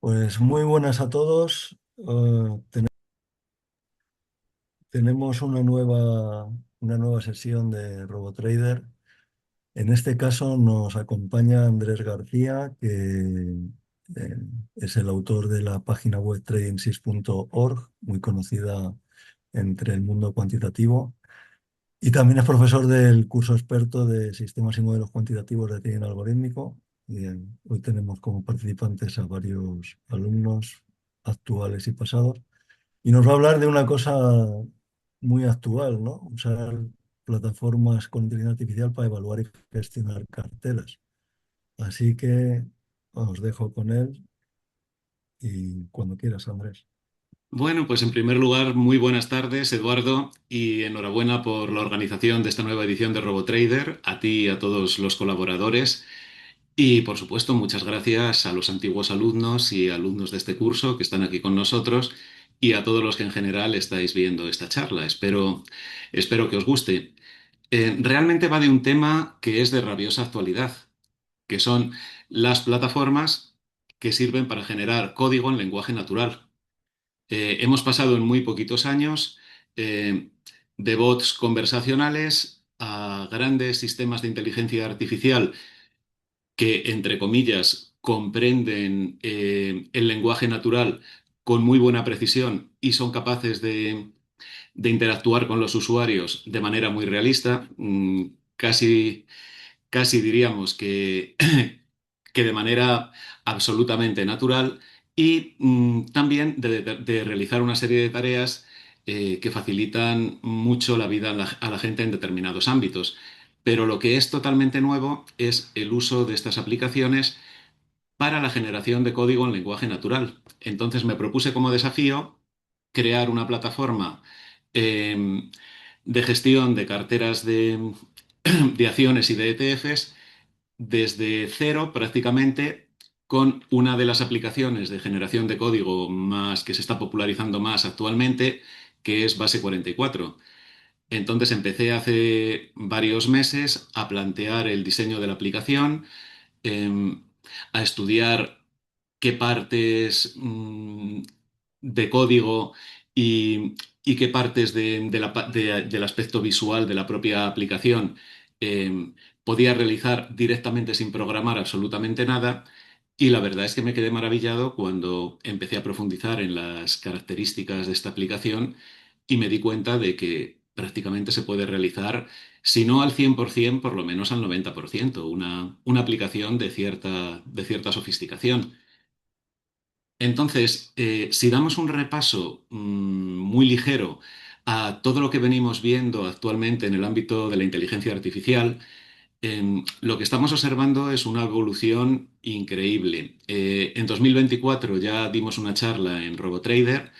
Pues muy buenas a todos. Tenemos una nueva sesión de RoboTrader. En este caso nos acompaña Andrés García, que eh, es el autor de la página web trading6.org, muy conocida entre el mundo cuantitativo. Y también es profesor del curso experto de sistemas y modelos cuantitativos de trading algorítmico. Y hoy tenemos como participantes a varios alumnos actuales y pasados. Y nos va a hablar de una cosa muy actual, ¿no? Usar plataformas con inteligencia artificial para evaluar y gestionar carteras. Así que os dejo con él y cuando quieras, Andrés. Bueno, pues en primer lugar, muy buenas tardes, Eduardo, y enhorabuena por la organización de esta nueva edición de RoboTrader, a ti y a todos los colaboradores. Y por supuesto, muchas gracias a los antiguos alumnos y alumnos de este curso que están aquí con nosotros y a todos los que en general estáis viendo esta charla. Espero que os guste. Realmente va de un tema que es de rabiosa actualidad, que son las plataformas que sirven para generar código en lenguaje natural. Hemos pasado en muy poquitos años eh, de bots conversacionales a grandes sistemas de inteligencia artificial que, entre comillas, comprenden el lenguaje natural con muy buena precisión y son capaces de interactuar con los usuarios de manera muy realista, casi diríamos que, que de manera absolutamente natural y también de realizar una serie de tareas que facilitan mucho la vida a la gente en determinados ámbitos. Pero lo que es totalmente nuevo es el uso de estas aplicaciones para la generación de código en lenguaje natural. Entonces me propuse como desafío crear una plataforma eh, de gestión de carteras de acciones y de ETFs desde cero prácticamente con una de las aplicaciones de generación de código más que se está popularizando más actualmente, que es Base 44. Entonces empecé hace varios meses a plantear el diseño de la aplicación, em, a estudiar qué partes de código y qué partes del aspecto visual de la propia aplicación eh, podía realizar directamente sin programar absolutamente nada. Y la verdad es que me quedé maravillado cuando empecé a profundizar en las características de esta aplicación y me di cuenta de que prácticamente se puede realizar, si no al 100%, por lo menos al 90%, una aplicación de cierta sofisticación. Entonces, si damos un repaso muy ligero a todo lo que venimos viendo actualmente en el ámbito de la inteligencia artificial, lo que estamos observando es una evolución increíble. En 2024 ya dimos una charla en RoboTrader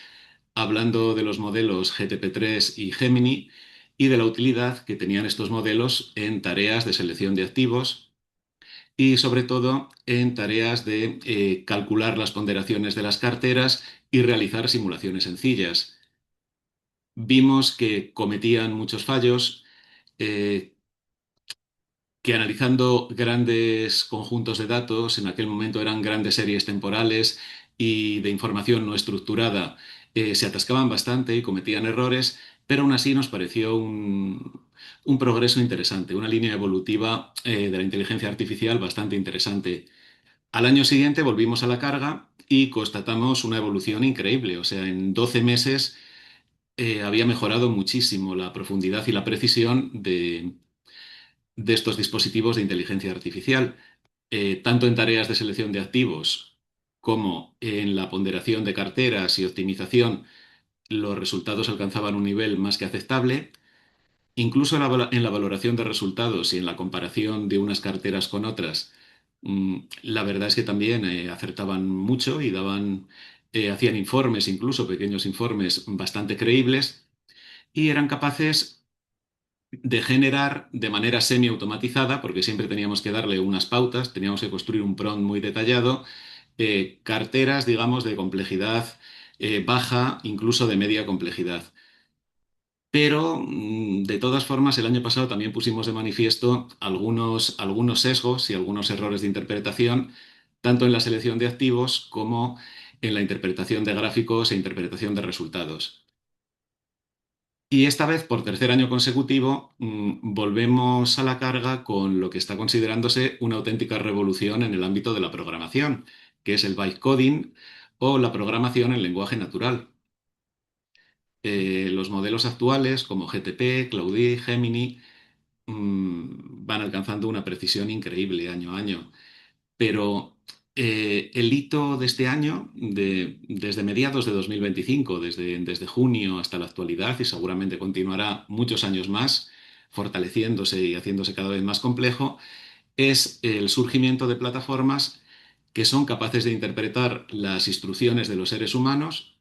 hablando de los modelos GTP3 y Gemini y de la utilidad que tenían estos modelos en tareas de selección de activos y sobre todo en tareas de calcular las ponderaciones de las carteras y realizar simulaciones sencillas. Vimos que cometían muchos fallos, eh, que analizando grandes conjuntos de datos, en aquel momento eran grandes series temporales y de información no estructurada, se atascaban bastante y cometían errores, pero aún así nos pareció un progreso interesante, una línea evolutiva de la inteligencia artificial bastante interesante. Al año siguiente volvimos a la carga y constatamos una evolución increíble. O sea, en 12 meses había mejorado muchísimo la profundidad y la precisión de estos dispositivos de inteligencia artificial, tanto en tareas de selección de activos como en la ponderación de carteras y optimización. Los resultados alcanzaban un nivel más que aceptable. Incluso en la valoración de resultados y en la comparación de unas carteras con otras, la verdad es que también acertaban mucho y hacían informes, incluso pequeños informes bastante creíbles, y eran capaces de generar de manera semiautomatizada, porque siempre teníamos que darle unas pautas, teníamos que construir un prompt muy detallado, carteras, digamos, de complejidad baja, incluso de media complejidad. Pero, de todas formas, el año pasado también pusimos de manifiesto algunos sesgos y algunos errores de interpretación, tanto en la selección de activos como en la interpretación de gráficos e interpretación de resultados. Y esta vez, por tercer año consecutivo, volvemos a la carga con lo que está considerándose una auténtica revolución en el ámbito de la programación, que es el bytecoding o la programación en lenguaje natural. Los modelos actuales, como GTP, Claudie, Gemini, van alcanzando una precisión increíble año a año. Pero el hito de este año, desde mediados de 2025, desde junio hasta la actualidad, y seguramente continuará muchos años más, fortaleciéndose y haciéndose cada vez más complejo, es el surgimiento de plataformas que son capaces de interpretar las instrucciones de los seres humanos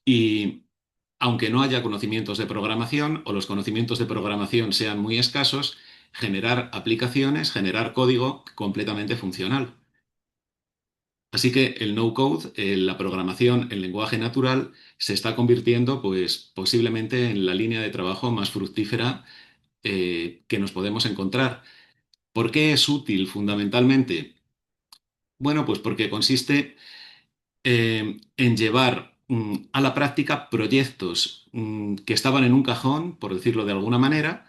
y, aunque no haya conocimientos de programación o los conocimientos de programación sean muy escasos, generar aplicaciones, generar código completamente funcional. Así que el no-code, la programación en lenguaje natural, se está convirtiendo, pues, posiblemente en la línea de trabajo más fructífera que nos podemos encontrar. ¿Por qué es útil fundamentalmente? Bueno, pues porque consiste en llevar a la práctica proyectos que estaban en un cajón, por decirlo de alguna manera,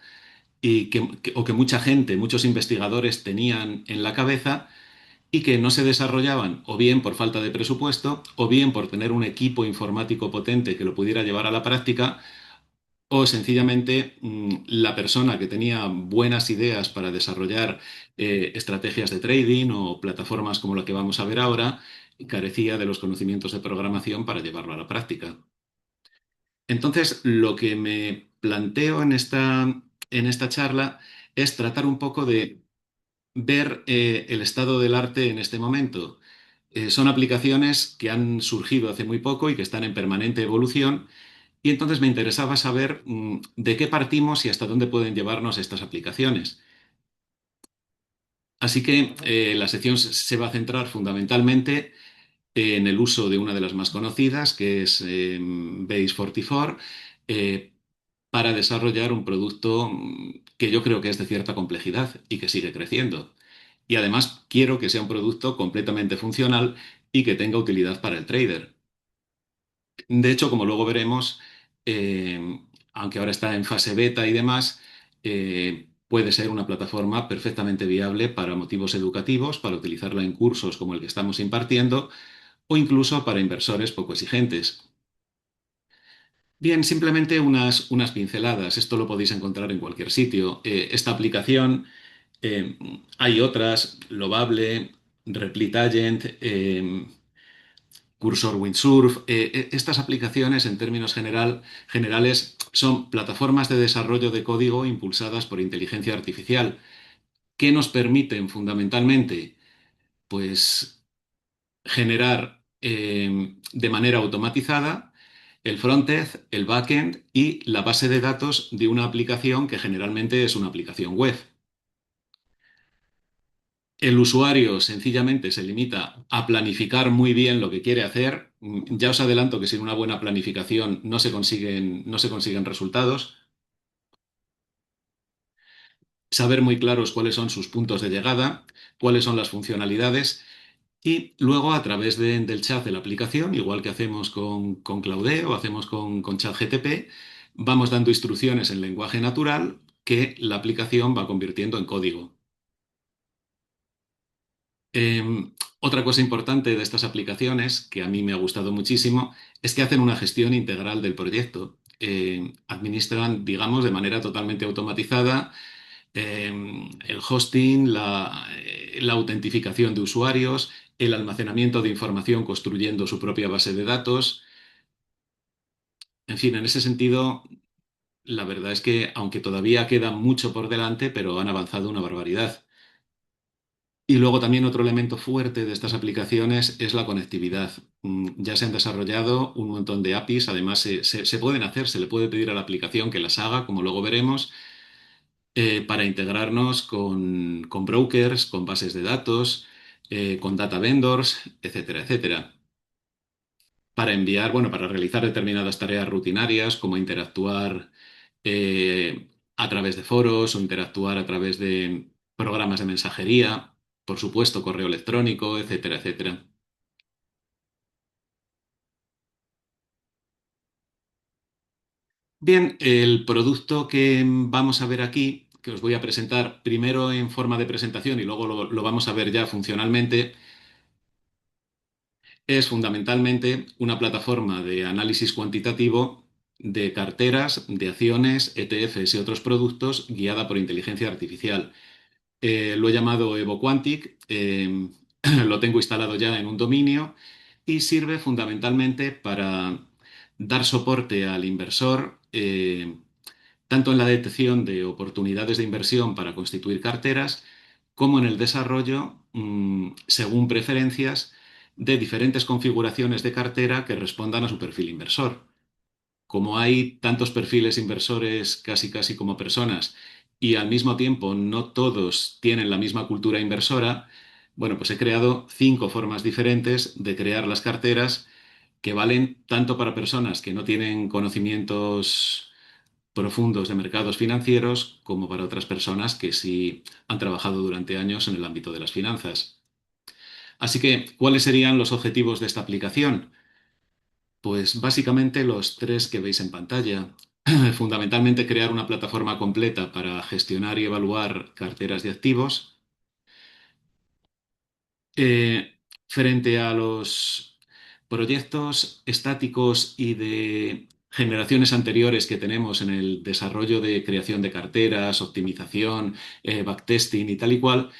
y o que mucha gente, muchos investigadores tenían en la cabeza y que no se desarrollaban o bien por falta de presupuesto o bien por tener un equipo informático potente que lo pudiera llevar a la práctica o sencillamente la persona que tenía buenas ideas para desarrollar estrategias de trading o plataformas como la que vamos a ver ahora carecía de los conocimientos de programación para llevarlo a la práctica. Entonces, lo que me planteo en esta charla es tratar un poco de ver el estado del arte en este momento. Son aplicaciones que han surgido hace muy poco y que están en permanente evolución, y entonces me interesaba saber de qué partimos y hasta dónde pueden llevarnos estas aplicaciones. Así que la sección se va a centrar fundamentalmente en el uso de una de las más conocidas, que es Base 44, eh, para desarrollar un producto que yo creo que es de cierta complejidad y que sigue creciendo. Y además quiero que sea un producto completamente funcional y que tenga utilidad para el trader. De hecho, como luego veremos, aunque ahora está en fase beta y demás, puede ser una plataforma perfectamente viable para motivos educativos, para utilizarla en cursos como el que estamos impartiendo o incluso para inversores poco exigentes. Bien, simplemente unas pinceladas. Esto lo podéis encontrar en cualquier sitio. Esta aplicación, hay otras, Lovable, Replitagent, Cursor Windsurf. Estas aplicaciones, en términos generales, son plataformas de desarrollo de código impulsadas por inteligencia artificial, que nos permiten fundamentalmente, pues, generar de manera automatizada el frontend, el backend y la base de datos de una aplicación que generalmente es una aplicación web. El usuario sencillamente se limita a planificar muy bien lo que quiere hacer. Ya os adelanto que sin una buena planificación no se consiguen resultados. Saber muy claros cuáles son sus puntos de llegada, cuáles son las funcionalidades y luego a través del chat de la aplicación, igual que hacemos con Claude o hacemos con ChatGTP, vamos dando instrucciones en lenguaje natural que la aplicación va convirtiendo en código. Otra cosa importante de estas aplicaciones, que a mí me ha gustado muchísimo, es que hacen una gestión integral del proyecto. Administran, digamos, de manera totalmente automatizada el hosting, la autentificación de usuarios, el almacenamiento de información construyendo su propia base de datos. En fin, en ese sentido, la verdad es que, aunque todavía queda mucho por delante, pero han avanzado una barbaridad. Y luego también otro elemento fuerte de estas aplicaciones es la conectividad. Ya se han desarrollado un montón de APIs, además se pueden hacer, se le puede pedir a la aplicación que las haga, como luego veremos, para integrarnos con brokers, con bases de datos, con data vendors, etcétera, etcétera. Para enviar, bueno, para realizar determinadas tareas rutinarias, como interactuar a través de foros o interactuar a través de programas de mensajería. por supuesto, correo electrónico, etcétera, etcétera. Bien, el producto que vamos a ver aquí, que os voy a presentar primero en forma de presentación y luego lo vamos a ver ya funcionalmente, es fundamentalmente una plataforma de análisis cuantitativo de carteras, de acciones, ETFs y otros productos guiada por inteligencia artificial. Lo he llamado EvoQuantic, lo tengo instalado ya en un dominio y sirve fundamentalmente para dar soporte al inversor, tanto en la detección de oportunidades de inversión para constituir carteras, como en el desarrollo, según preferencias, de diferentes configuraciones de cartera que respondan a su perfil inversor. Como hay tantos perfiles inversores casi casi como personas y al mismo tiempo no todos tienen la misma cultura inversora, bueno, pues he creado 5 formas diferentes de crear las carteras que valen tanto para personas que no tienen conocimientos profundos de mercados financieros como para otras personas que sí han trabajado durante años en el ámbito de las finanzas. Así que, ¿cuáles serían los objetivos de esta aplicación? Pues básicamente los tres que veis en pantalla. Fundamentalmente crear una plataforma completa para gestionar y evaluar carteras de activos. Frente a los proyectos estáticos y de generaciones anteriores que tenemos en el desarrollo de creación de carteras, optimización, backtesting y tal y cual,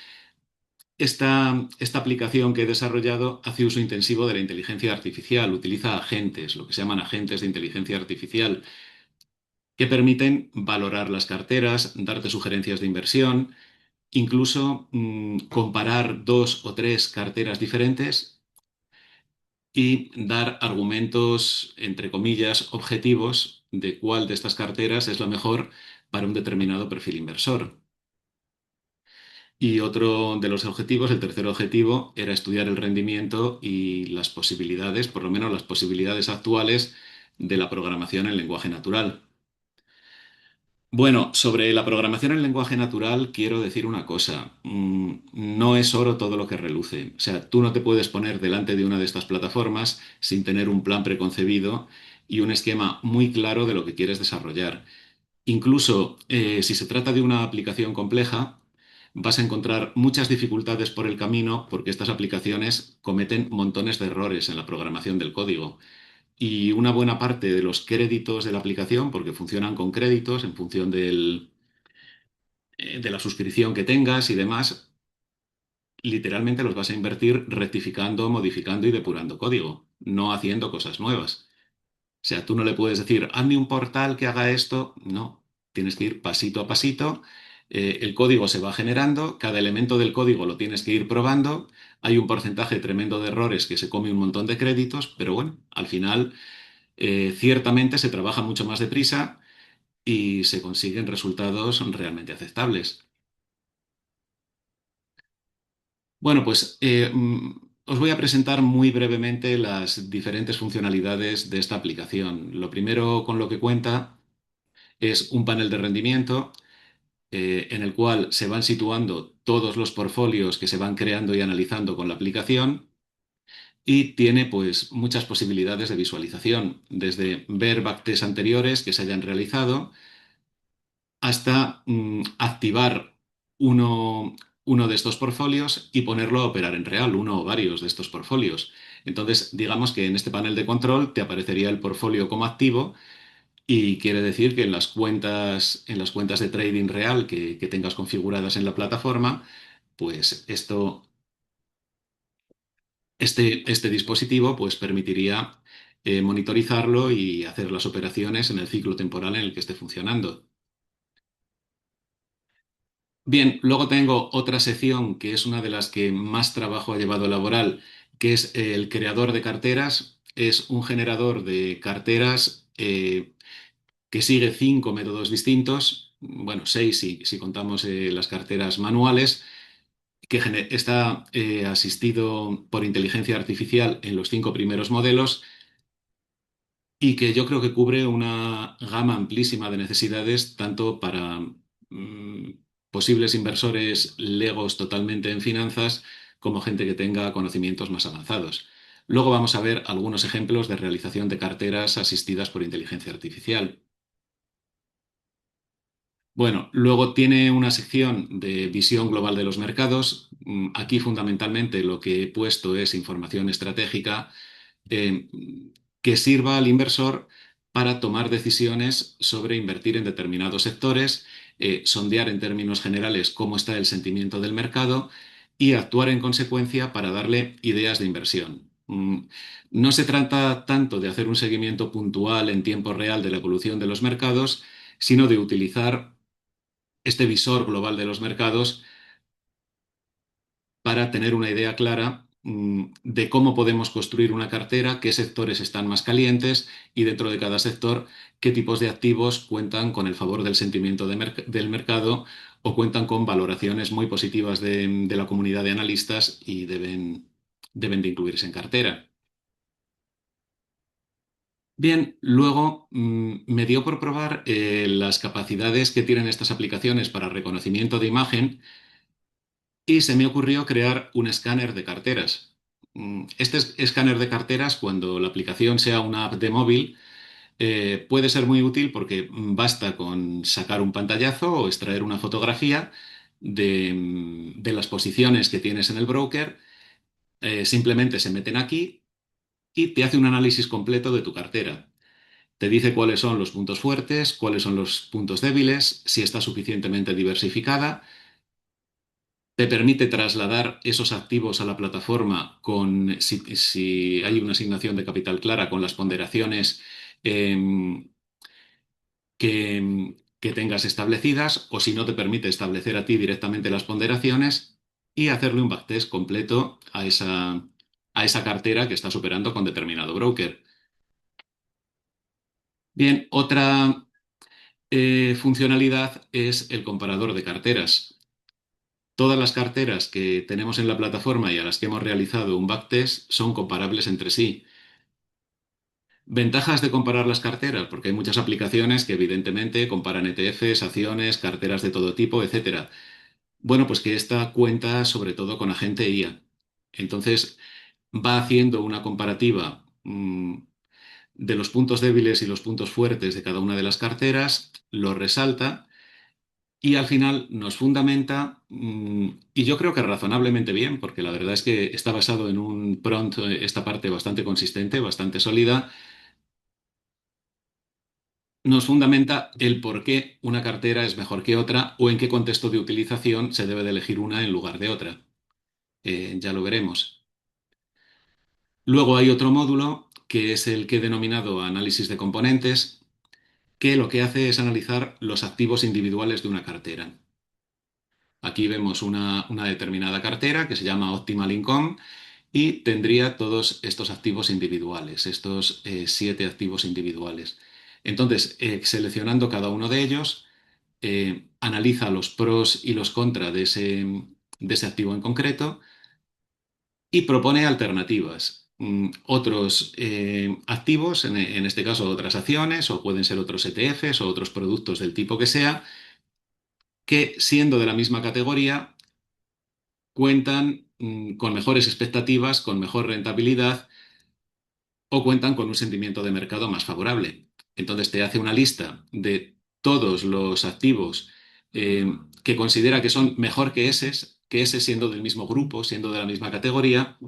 esta aplicación que he desarrollado hace uso intensivo de la inteligencia artificial, utiliza agentes, lo que se llaman agentes de inteligencia artificial, que permiten valorar las carteras, darte sugerencias de inversión, incluso comparar 2 o 3 carteras diferentes y dar argumentos, entre comillas, objetivos de cuál de estas carteras es la mejor para un determinado perfil inversor. Y otro de los objetivos, el tercer objetivo, era estudiar el rendimiento y las posibilidades, por lo menos las posibilidades actuales, de la programación en lenguaje natural. Bueno, sobre la programación en lenguaje natural quiero decir una cosa. No es oro todo lo que reluce. O sea, tú no te puedes poner delante de una de estas plataformas sin tener un plan preconcebido y un esquema muy claro de lo que quieres desarrollar. Incluso si se trata de una aplicación compleja, vas a encontrar muchas dificultades por el camino porque estas aplicaciones cometen montones de errores en la programación del código. Y una buena parte de los créditos de la aplicación, porque funcionan con créditos en función de la suscripción que tengas y demás, literalmente los vas a invertir rectificando, modificando y depurando código, no haciendo cosas nuevas. O sea, tú no le puedes decir, hazme un portal que haga esto. No, tienes que ir pasito a pasito. El código se va generando, cada elemento del código lo tienes que ir probando. Hay un porcentaje tremendo de errores que se come un montón de créditos, pero bueno, al final ciertamente se trabaja mucho más deprisa y se consiguen resultados realmente aceptables. Bueno, pues os voy a presentar muy brevemente las diferentes funcionalidades de esta aplicación. Lo primero con lo que cuenta es un panel de rendimiento en el cual se van situando todos los portfolios que se van creando y analizando con la aplicación y tiene pues muchas posibilidades de visualización, desde ver backtests anteriores que se hayan realizado hasta activar uno, uno de estos portfolios y ponerlo a operar en real, uno o varios de estos portfolios. Entonces, digamos que en este panel de control te aparecería el portfolio como activo y quiere decir que en las cuentas de trading real que tengas configuradas en la plataforma, pues este dispositivo pues permitiría monitorizarlo y hacer las operaciones en el ciclo temporal en el que esté funcionando. Bien, luego tengo otra sección que es una de las que más trabajo ha llevado laboral, que es el creador de carteras. Es un generador de carteras que sigue 5 métodos distintos, bueno, 6 si contamos las carteras manuales, que está asistido por inteligencia artificial en los 5 primeros modelos y que yo creo que cubre una gama amplísima de necesidades, tanto para posibles inversores legos totalmente en finanzas, como gente que tenga conocimientos más avanzados. Luego vamos a ver algunos ejemplos de realización de carteras asistidas por inteligencia artificial. Bueno, luego tiene una sección de visión global de los mercados. Aquí fundamentalmente lo que he puesto es información estratégica eh, que sirva al inversor para tomar decisiones sobre invertir en determinados sectores, sondear en términos generales cómo está el sentimiento del mercado y actuar en consecuencia para darle ideas de inversión. No se trata tanto de hacer un seguimiento puntual en tiempo real de la evolución de los mercados, sino de utilizar este visor global de los mercados para tener una idea clara de cómo podemos construir una cartera, qué sectores están más calientes y dentro de cada sector qué tipos de activos cuentan con el favor del sentimiento del mercado o cuentan con valoraciones muy positivas de la comunidad de analistas y deben de incluirse en cartera. Bien, luego me dio por probar las capacidades que tienen estas aplicaciones para reconocimiento de imagen y se me ocurrió crear un escáner de carteras. Este escáner de carteras, cuando la aplicación sea una app de móvil, puede ser muy útil porque basta con sacar un pantallazo o extraer una fotografía de las posiciones que tienes en el broker, simplemente se meten aquí y te hace un análisis completo de tu cartera. Te dice cuáles son los puntos fuertes, cuáles son los puntos débiles, si está suficientemente diversificada. Te permite trasladar esos activos a la plataforma si hay una asignación de capital clara, con las ponderaciones em, que tengas establecidas, o si no, te permite establecer a ti directamente las ponderaciones y hacerle un backtest completo a esa cartera que estás operando con determinado broker. Bien, otra funcionalidad es el comparador de carteras. Todas las carteras que tenemos en la plataforma y a las que hemos realizado un backtest son comparables entre sí. Ventajas de comparar las carteras, porque hay muchas aplicaciones que evidentemente comparan ETFs, acciones, carteras de todo tipo, etcétera. Bueno, pues que esta cuenta sobre todo con agente IA. Entonces va haciendo una comparativa de los puntos débiles y los puntos fuertes de cada una de las carteras, lo resalta y al final nos fundamenta, y yo creo que razonablemente bien, porque la verdad es que está basado en un prompt, esta parte bastante consistente, bastante sólida, nos fundamenta el por qué una cartera es mejor que otra o en qué contexto de utilización se debe de elegir una en lugar de otra. Ya lo veremos. Luego hay otro módulo, que es el que he denominado análisis de componentes, que lo que hace es analizar los activos individuales de una cartera. Aquí vemos una determinada cartera que se llama Optimal Income y tendría todos estos activos individuales, estos 7 activos individuales. Entonces, seleccionando cada uno de ellos, analiza los pros y los contras de ese activo en concreto y propone alternativas. Otros activos, en este caso otras acciones, o pueden ser otros ETFs o otros productos del tipo que sea, que siendo de la misma categoría cuentan con mejores expectativas, con mejor rentabilidad o cuentan con un sentimiento de mercado más favorable. Entonces te hace una lista de todos los activos que considera que son mejor que ese siendo del mismo grupo, siendo de la misma categoría,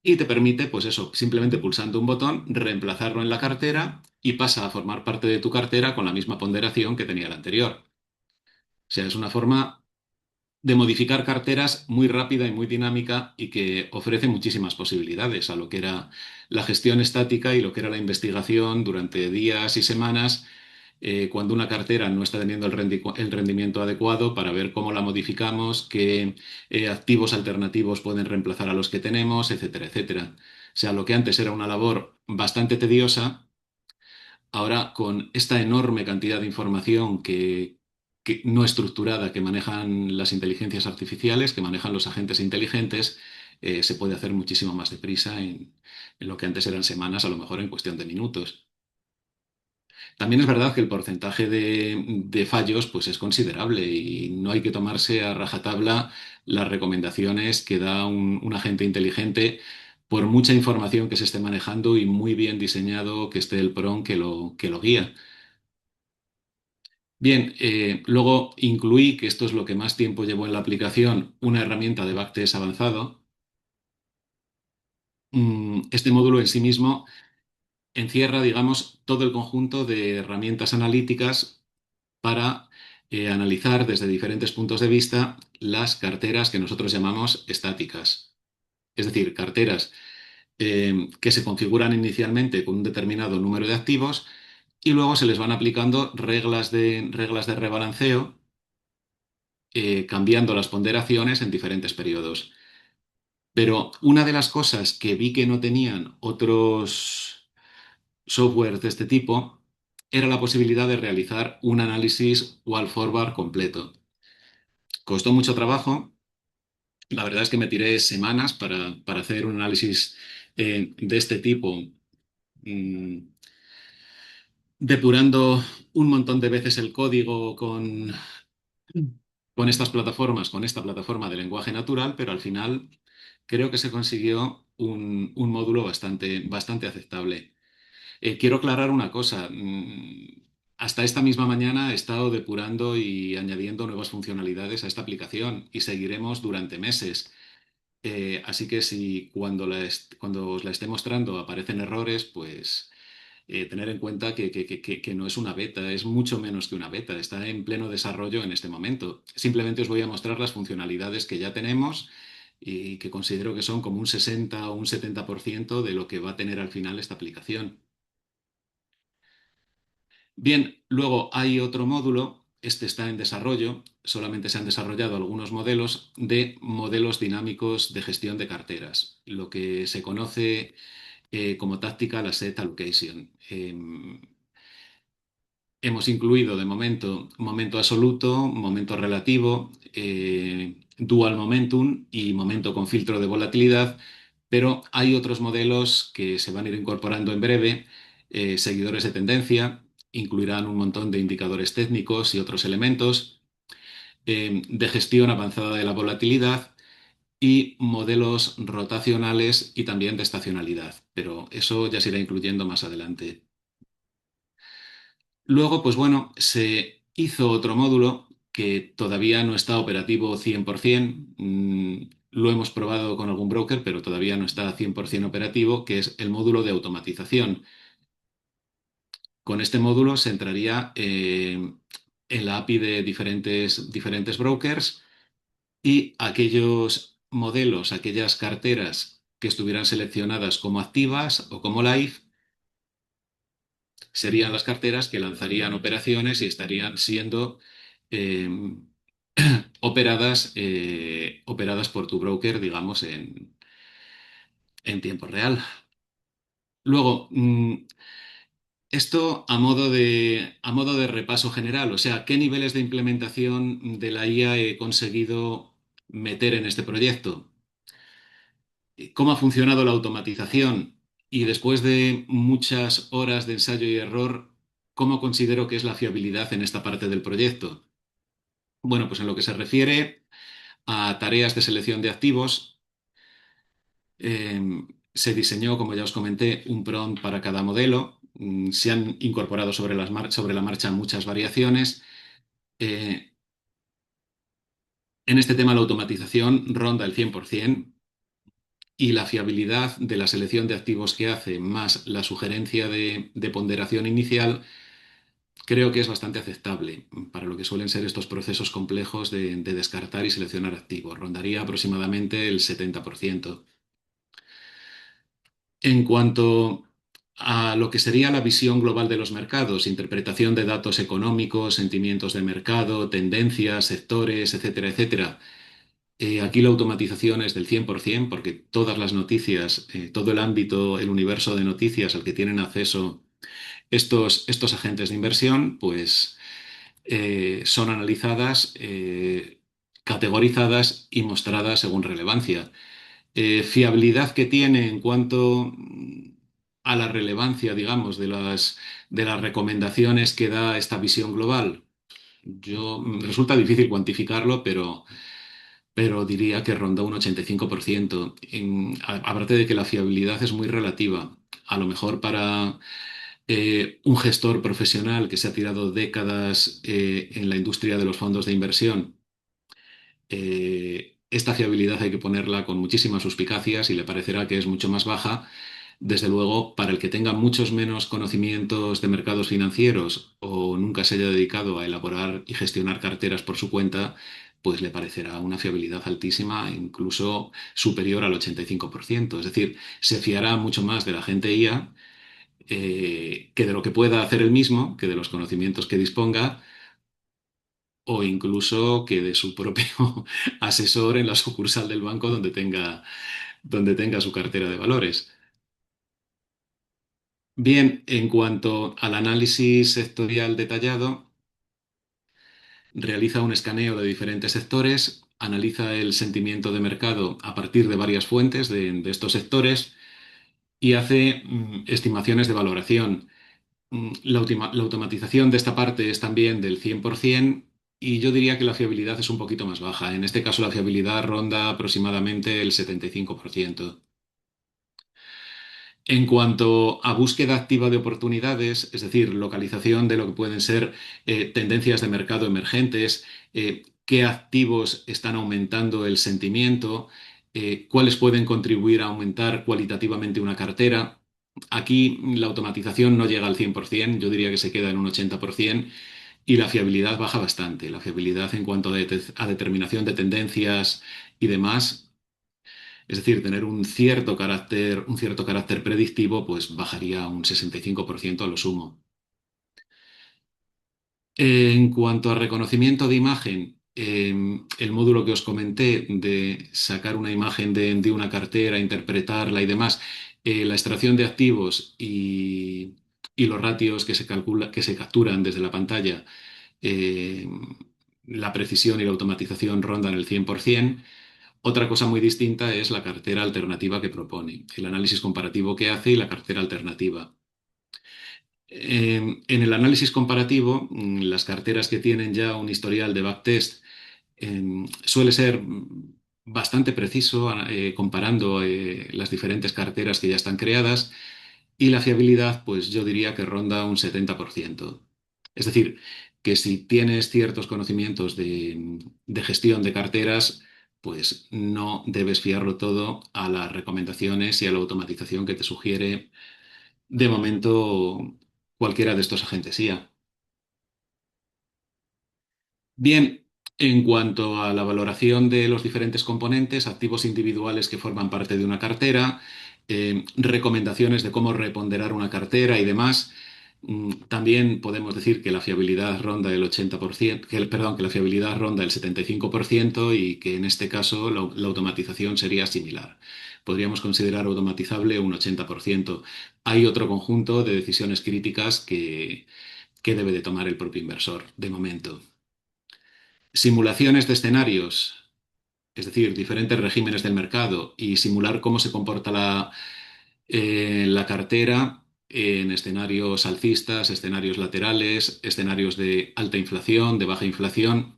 y te permite, pues eso, simplemente pulsando un botón, reemplazarlo en la cartera y pasa a formar parte de tu cartera con la misma ponderación que tenía la anterior. O sea, es una forma de modificar carteras muy rápida y muy dinámica y que ofrece muchísimas posibilidades a lo que era la gestión estática y lo que era la investigación durante días y semanas, cuando una cartera no está teniendo el rendimiento adecuado para ver cómo la modificamos, qué activos alternativos pueden reemplazar a los que tenemos, etcétera, etcétera. O sea, lo que antes era una labor bastante tediosa. Ahora, con esta enorme cantidad de información que no estructurada que manejan las inteligencias artificiales, que manejan los agentes inteligentes, se puede hacer muchísimo más deprisa en lo que antes eran semanas, a lo mejor en cuestión de minutos. También es verdad que el porcentaje de fallos pues es considerable y no hay que tomarse a rajatabla las recomendaciones que da un agente inteligente por mucha información que se esté manejando y muy bien diseñado que esté el prompt que lo guía. Bien, luego incluí, que esto es lo que más tiempo llevó en la aplicación, una herramienta de backtest avanzado. Este módulo en sí mismo encierra, digamos, todo el conjunto de herramientas analíticas para analizar desde diferentes puntos de vista las carteras que nosotros llamamos estáticas. Es decir, carteras que se configuran inicialmente con un determinado número de activos y luego se les van aplicando reglas de rebalanceo, cambiando las ponderaciones en diferentes periodos. Pero una de las cosas que vi que no tenían otros softwares de este tipo era la posibilidad de realizar un análisis wall forward completo. Costó mucho trabajo. La verdad es que me tiré semanas para hacer un análisis de este tipo, mm, depurando un montón de veces el código con estas plataformas, con esta plataforma de lenguaje natural, pero al final creo que se consiguió un módulo bastante aceptable. Quiero aclarar una cosa. Hasta esta misma mañana he estado depurando y añadiendo nuevas funcionalidades a esta aplicación y seguiremos durante meses. Así que si cuando os la esté mostrando aparecen errores, pues tener en cuenta que no es una beta, es mucho menos que una beta, está en pleno desarrollo en este momento. Simplemente os voy a mostrar las funcionalidades que ya tenemos y que considero que son como un 60 o un 70% de lo que va a tener al final esta aplicación. Bien, luego hay otro módulo, este está en desarrollo, solamente se han desarrollado algunos modelos de modelos dinámicos de gestión de carteras, lo que se conoce como Tactical Asset Allocation. Hemos incluido de momento absoluto, momento relativo, dual momentum y momento con filtro de volatilidad, pero hay otros modelos que se van a ir incorporando en breve, seguidores de tendencia, incluirán un montón de indicadores técnicos y otros elementos, de gestión avanzada de la volatilidad y modelos rotacionales y también de estacionalidad, pero eso ya se irá incluyendo más adelante. Luego, pues bueno, se hizo otro módulo que todavía no está operativo 100%. Lo hemos probado con algún broker, pero todavía no está 100% operativo, que es el módulo de automatización. Con este módulo se entraría en la API de diferentes brokers y aquellos modelos, aquellas carteras que estuvieran seleccionadas como activas o como live, serían las carteras que lanzarían operaciones y estarían siendo eh, operadas por tu broker, digamos, en tiempo real. Luego, esto a modo de repaso general, o sea, ¿qué niveles de implementación de la IA he conseguido meter en este proyecto? ¿Cómo ha funcionado la automatización? Y después de muchas horas de ensayo y error, ¿cómo considero que es la fiabilidad en esta parte del proyecto? Bueno, pues en lo que se refiere a tareas de selección de activos, eh, se diseñó, como ya os comenté, un prompt para cada modelo. Se han incorporado sobre la marcha muchas variaciones. Eh, en este tema la automatización ronda el 100% y la fiabilidad de la selección de activos que hace, más la sugerencia de ponderación inicial, creo que es bastante aceptable para lo que suelen ser estos procesos complejos de descartar y seleccionar activos. Rondaría aproximadamente el 70%. En cuanto a lo que sería la visión global de los mercados, interpretación de datos económicos, sentimientos de mercado, tendencias, sectores, etcétera, etcétera, aquí la automatización es del 100% porque todas las noticias, todo el ámbito, el universo de noticias al que tienen acceso estos agentes de inversión, pues son analizadas, categorizadas y mostradas según relevancia. Fiabilidad que tiene en cuanto a la relevancia, digamos, de las recomendaciones que da esta visión global. Resulta difícil cuantificarlo, pero diría que ronda un 85%. Aparte de que la fiabilidad es muy relativa. A lo mejor para un gestor profesional que se ha tirado décadas en la industria de los fondos de inversión, esta fiabilidad hay que ponerla con muchísimas suspicacias y le parecerá que es mucho más baja. Desde luego, para el que tenga muchos menos conocimientos de mercados financieros o nunca se haya dedicado a elaborar y gestionar carteras por su cuenta, pues le parecerá una fiabilidad altísima, incluso superior al 85%. Es decir, se fiará mucho más de la gente IA que de lo que pueda hacer él mismo, que de los conocimientos que disponga, o incluso que de su propio asesor en la sucursal del banco donde tenga su cartera de valores. Bien, en cuanto al análisis sectorial detallado, realiza un escaneo de diferentes sectores, analiza el sentimiento de mercado a partir de varias fuentes de estos sectores y hace estimaciones de valoración. La automatización de esta parte es también del 100% y yo diría que la fiabilidad es un poquito más baja. En este caso, la fiabilidad ronda aproximadamente el 75%. En cuanto a búsqueda activa de oportunidades, es decir, localización de lo que pueden ser tendencias de mercado emergentes, qué activos están aumentando el sentimiento, cuáles pueden contribuir a aumentar cualitativamente una cartera. Aquí la automatización no llega al 100%, yo diría que se queda en un 80% y la fiabilidad baja bastante. La fiabilidad en cuanto a determinación de tendencias y demás, es decir, tener un cierto carácter predictivo, pues bajaría a un 65% a lo sumo. En cuanto a reconocimiento de imagen, el módulo que os comenté de sacar una imagen de una cartera, interpretarla y demás, la extracción de activos y los ratios que se capturan desde la pantalla, eh, la precisión y la automatización rondan el 100%. Otra cosa muy distinta es la cartera alternativa que propone, el análisis comparativo que hace y la cartera alternativa. En el análisis comparativo, las carteras que tienen ya un historial de backtest suele ser bastante preciso comparando las diferentes carteras que ya están creadas y la fiabilidad, pues yo diría que ronda un 70%. Es decir, que si tienes ciertos conocimientos de gestión de carteras, pues no debes fiarlo todo a las recomendaciones y a la automatización que te sugiere de momento cualquiera de estos agentes IA. Bien, en cuanto a la valoración de los diferentes componentes, activos individuales que forman parte de una cartera, recomendaciones de cómo reponderar una cartera y demás, también podemos decir que la fiabilidad ronda el 80%, perdón, que la fiabilidad ronda el 75% y que en este caso la automatización sería similar. Podríamos considerar automatizable un 80%. Hay otro conjunto de decisiones críticas que debe de tomar el propio inversor de momento. Simulaciones de escenarios, es decir, diferentes regímenes del mercado y simular cómo se comporta la cartera en escenarios alcistas, escenarios laterales, escenarios de alta inflación, de baja inflación.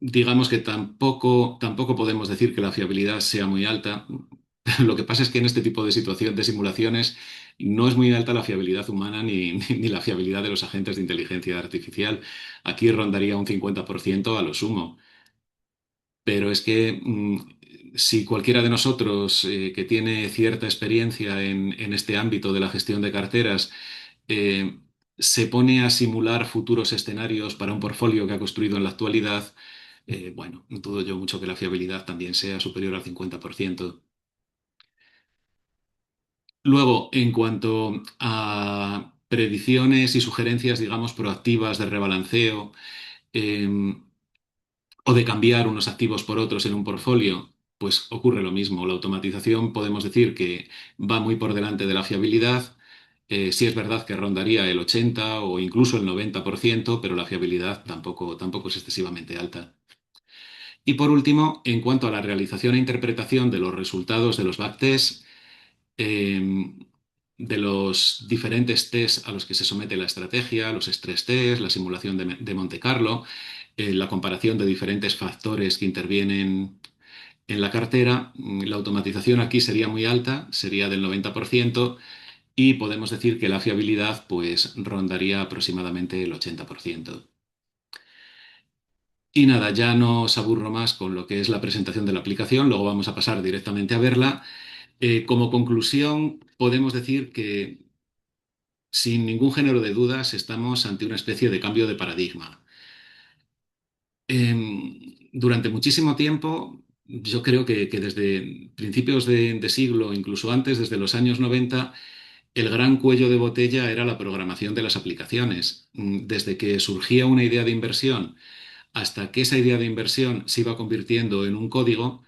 Digamos que tampoco podemos decir que la fiabilidad sea muy alta. Lo que pasa es que en este tipo de situación, de simulaciones, no es muy alta la fiabilidad humana ni la fiabilidad de los agentes de inteligencia artificial. Aquí rondaría un 50% a lo sumo. Pero es que si cualquiera de nosotros que tiene cierta experiencia en este ámbito de la gestión de carteras eh, se pone a simular futuros escenarios para un portfolio que ha construido en la actualidad, bueno, dudo yo mucho que la fiabilidad también sea superior al 50%. Luego, en cuanto a predicciones y sugerencias, digamos, proactivas de rebalanceo, eh, o de cambiar unos activos por otros en un portfolio, pues ocurre lo mismo. La automatización podemos decir que va muy por delante de la fiabilidad. Sí es verdad que rondaría el 80 o incluso el 90%, pero la fiabilidad tampoco es excesivamente alta. Y por último, en cuanto a la realización e interpretación de los resultados de los backtests, eh, de los diferentes test a los que se somete la estrategia, los estrés test, la simulación de Monte Carlo, la comparación de diferentes factores que intervienen en la cartera. La automatización aquí sería muy alta, sería del 90%, y podemos decir que la fiabilidad pues rondaría aproximadamente el 80%. Y nada, ya no os aburro más con lo que es la presentación de la aplicación, luego vamos a pasar directamente a verla. Como conclusión, podemos decir que sin ningún género de dudas estamos ante una especie de cambio de paradigma. Durante muchísimo tiempo, yo creo que desde principios de siglo, incluso antes, desde los años 90, el gran cuello de botella era la programación de las aplicaciones. Desde que surgía una idea de inversión hasta que esa idea de inversión se iba convirtiendo en un código,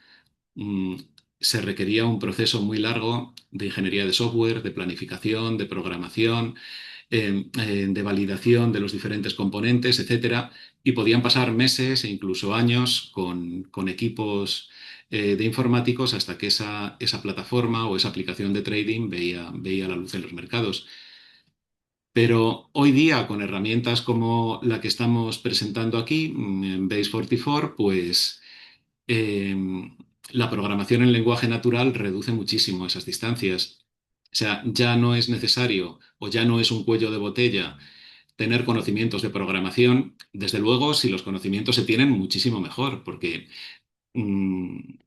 mm, se requería un proceso muy largo de ingeniería de software, de planificación, de programación, de validación de los diferentes componentes, etcétera, y podían pasar meses e incluso años con equipos de informáticos hasta que esa plataforma o esa aplicación de trading veía la luz en los mercados. Pero hoy día, con herramientas como la que estamos presentando aquí, en Base 44, pues eh, la programación en lenguaje natural reduce muchísimo esas distancias. O sea, ya no es necesario o ya no es un cuello de botella tener conocimientos de programación. Desde luego, si los conocimientos se tienen, muchísimo mejor, porque mm,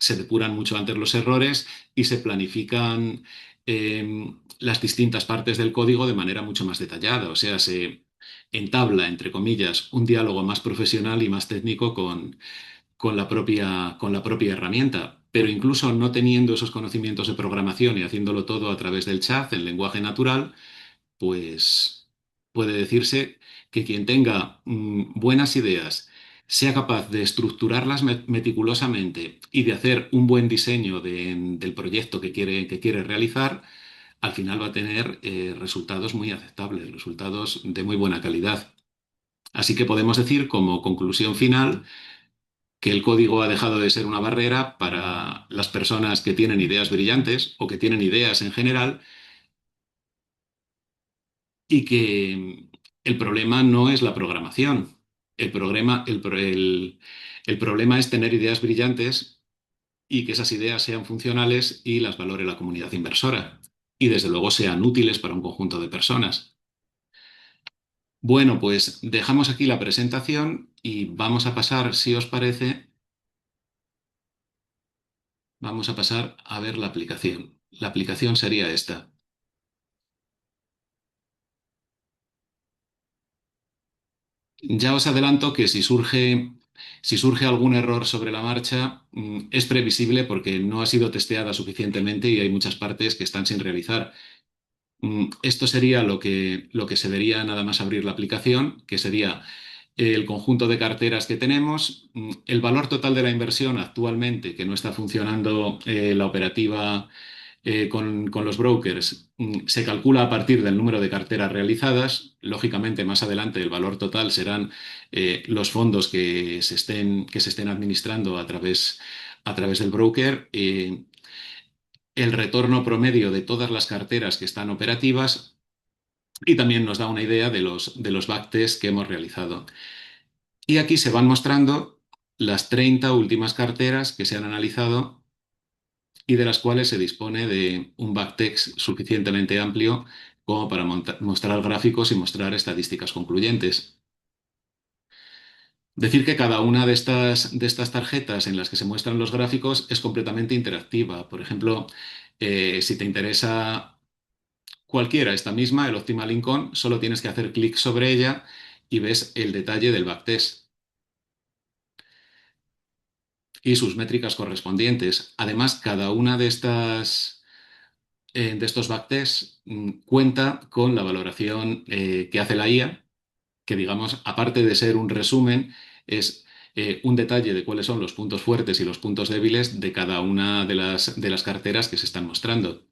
se depuran mucho antes los errores y se planifican las distintas partes del código de manera mucho más detallada. O sea, se entabla, entre comillas, un diálogo más profesional y más técnico con la propia herramienta. Pero incluso no teniendo esos conocimientos de programación y haciéndolo todo a través del chat, en lenguaje natural, pues puede decirse que quien tenga buenas ideas, sea capaz de estructurarlas meticulosamente y de hacer un buen diseño del proyecto que quiere realizar, al final va a tener resultados muy aceptables, resultados de muy buena calidad. Así que podemos decir como conclusión final que el código ha dejado de ser una barrera para las personas que tienen ideas brillantes o que tienen ideas en general, y que el problema no es la programación. El problema es tener ideas brillantes y que esas ideas sean funcionales y las valore la comunidad inversora. Y desde luego sean útiles para un conjunto de personas. Bueno, pues dejamos aquí la presentación y vamos a pasar, si os parece, vamos a pasar a ver la aplicación. La aplicación sería esta. Ya os adelanto que si surge algún error sobre la marcha, es previsible porque no ha sido testeada suficientemente y hay muchas partes que están sin realizar. Esto sería lo que se vería nada más abrir la aplicación, que sería el conjunto de carteras que tenemos, el valor total de la inversión actualmente, que no está funcionando la operativa con los brokers, se calcula a partir del número de carteras realizadas. Lógicamente, más adelante el valor total serán los fondos que se estén administrando a través del broker. El retorno promedio de todas las carteras que están operativas y también nos da una idea de los backtests que hemos realizado. Y aquí se van mostrando las 30 últimas carteras que se han analizado y de las cuales se dispone de un backtest suficientemente amplio como para mostrar gráficos y mostrar estadísticas concluyentes. Decir que cada una de estas tarjetas en las que se muestran los gráficos es completamente interactiva. Por ejemplo, si te interesa cualquiera, esta misma, el Optimal Income, solo tienes que hacer clic sobre ella y ves el detalle del backtest y sus métricas correspondientes. Además, cada una de estos backtests cuenta con la valoración que hace la IA, que digamos, aparte de ser un resumen, es un detalle de cuáles son los puntos fuertes y los puntos débiles de cada una de las carteras que se están mostrando.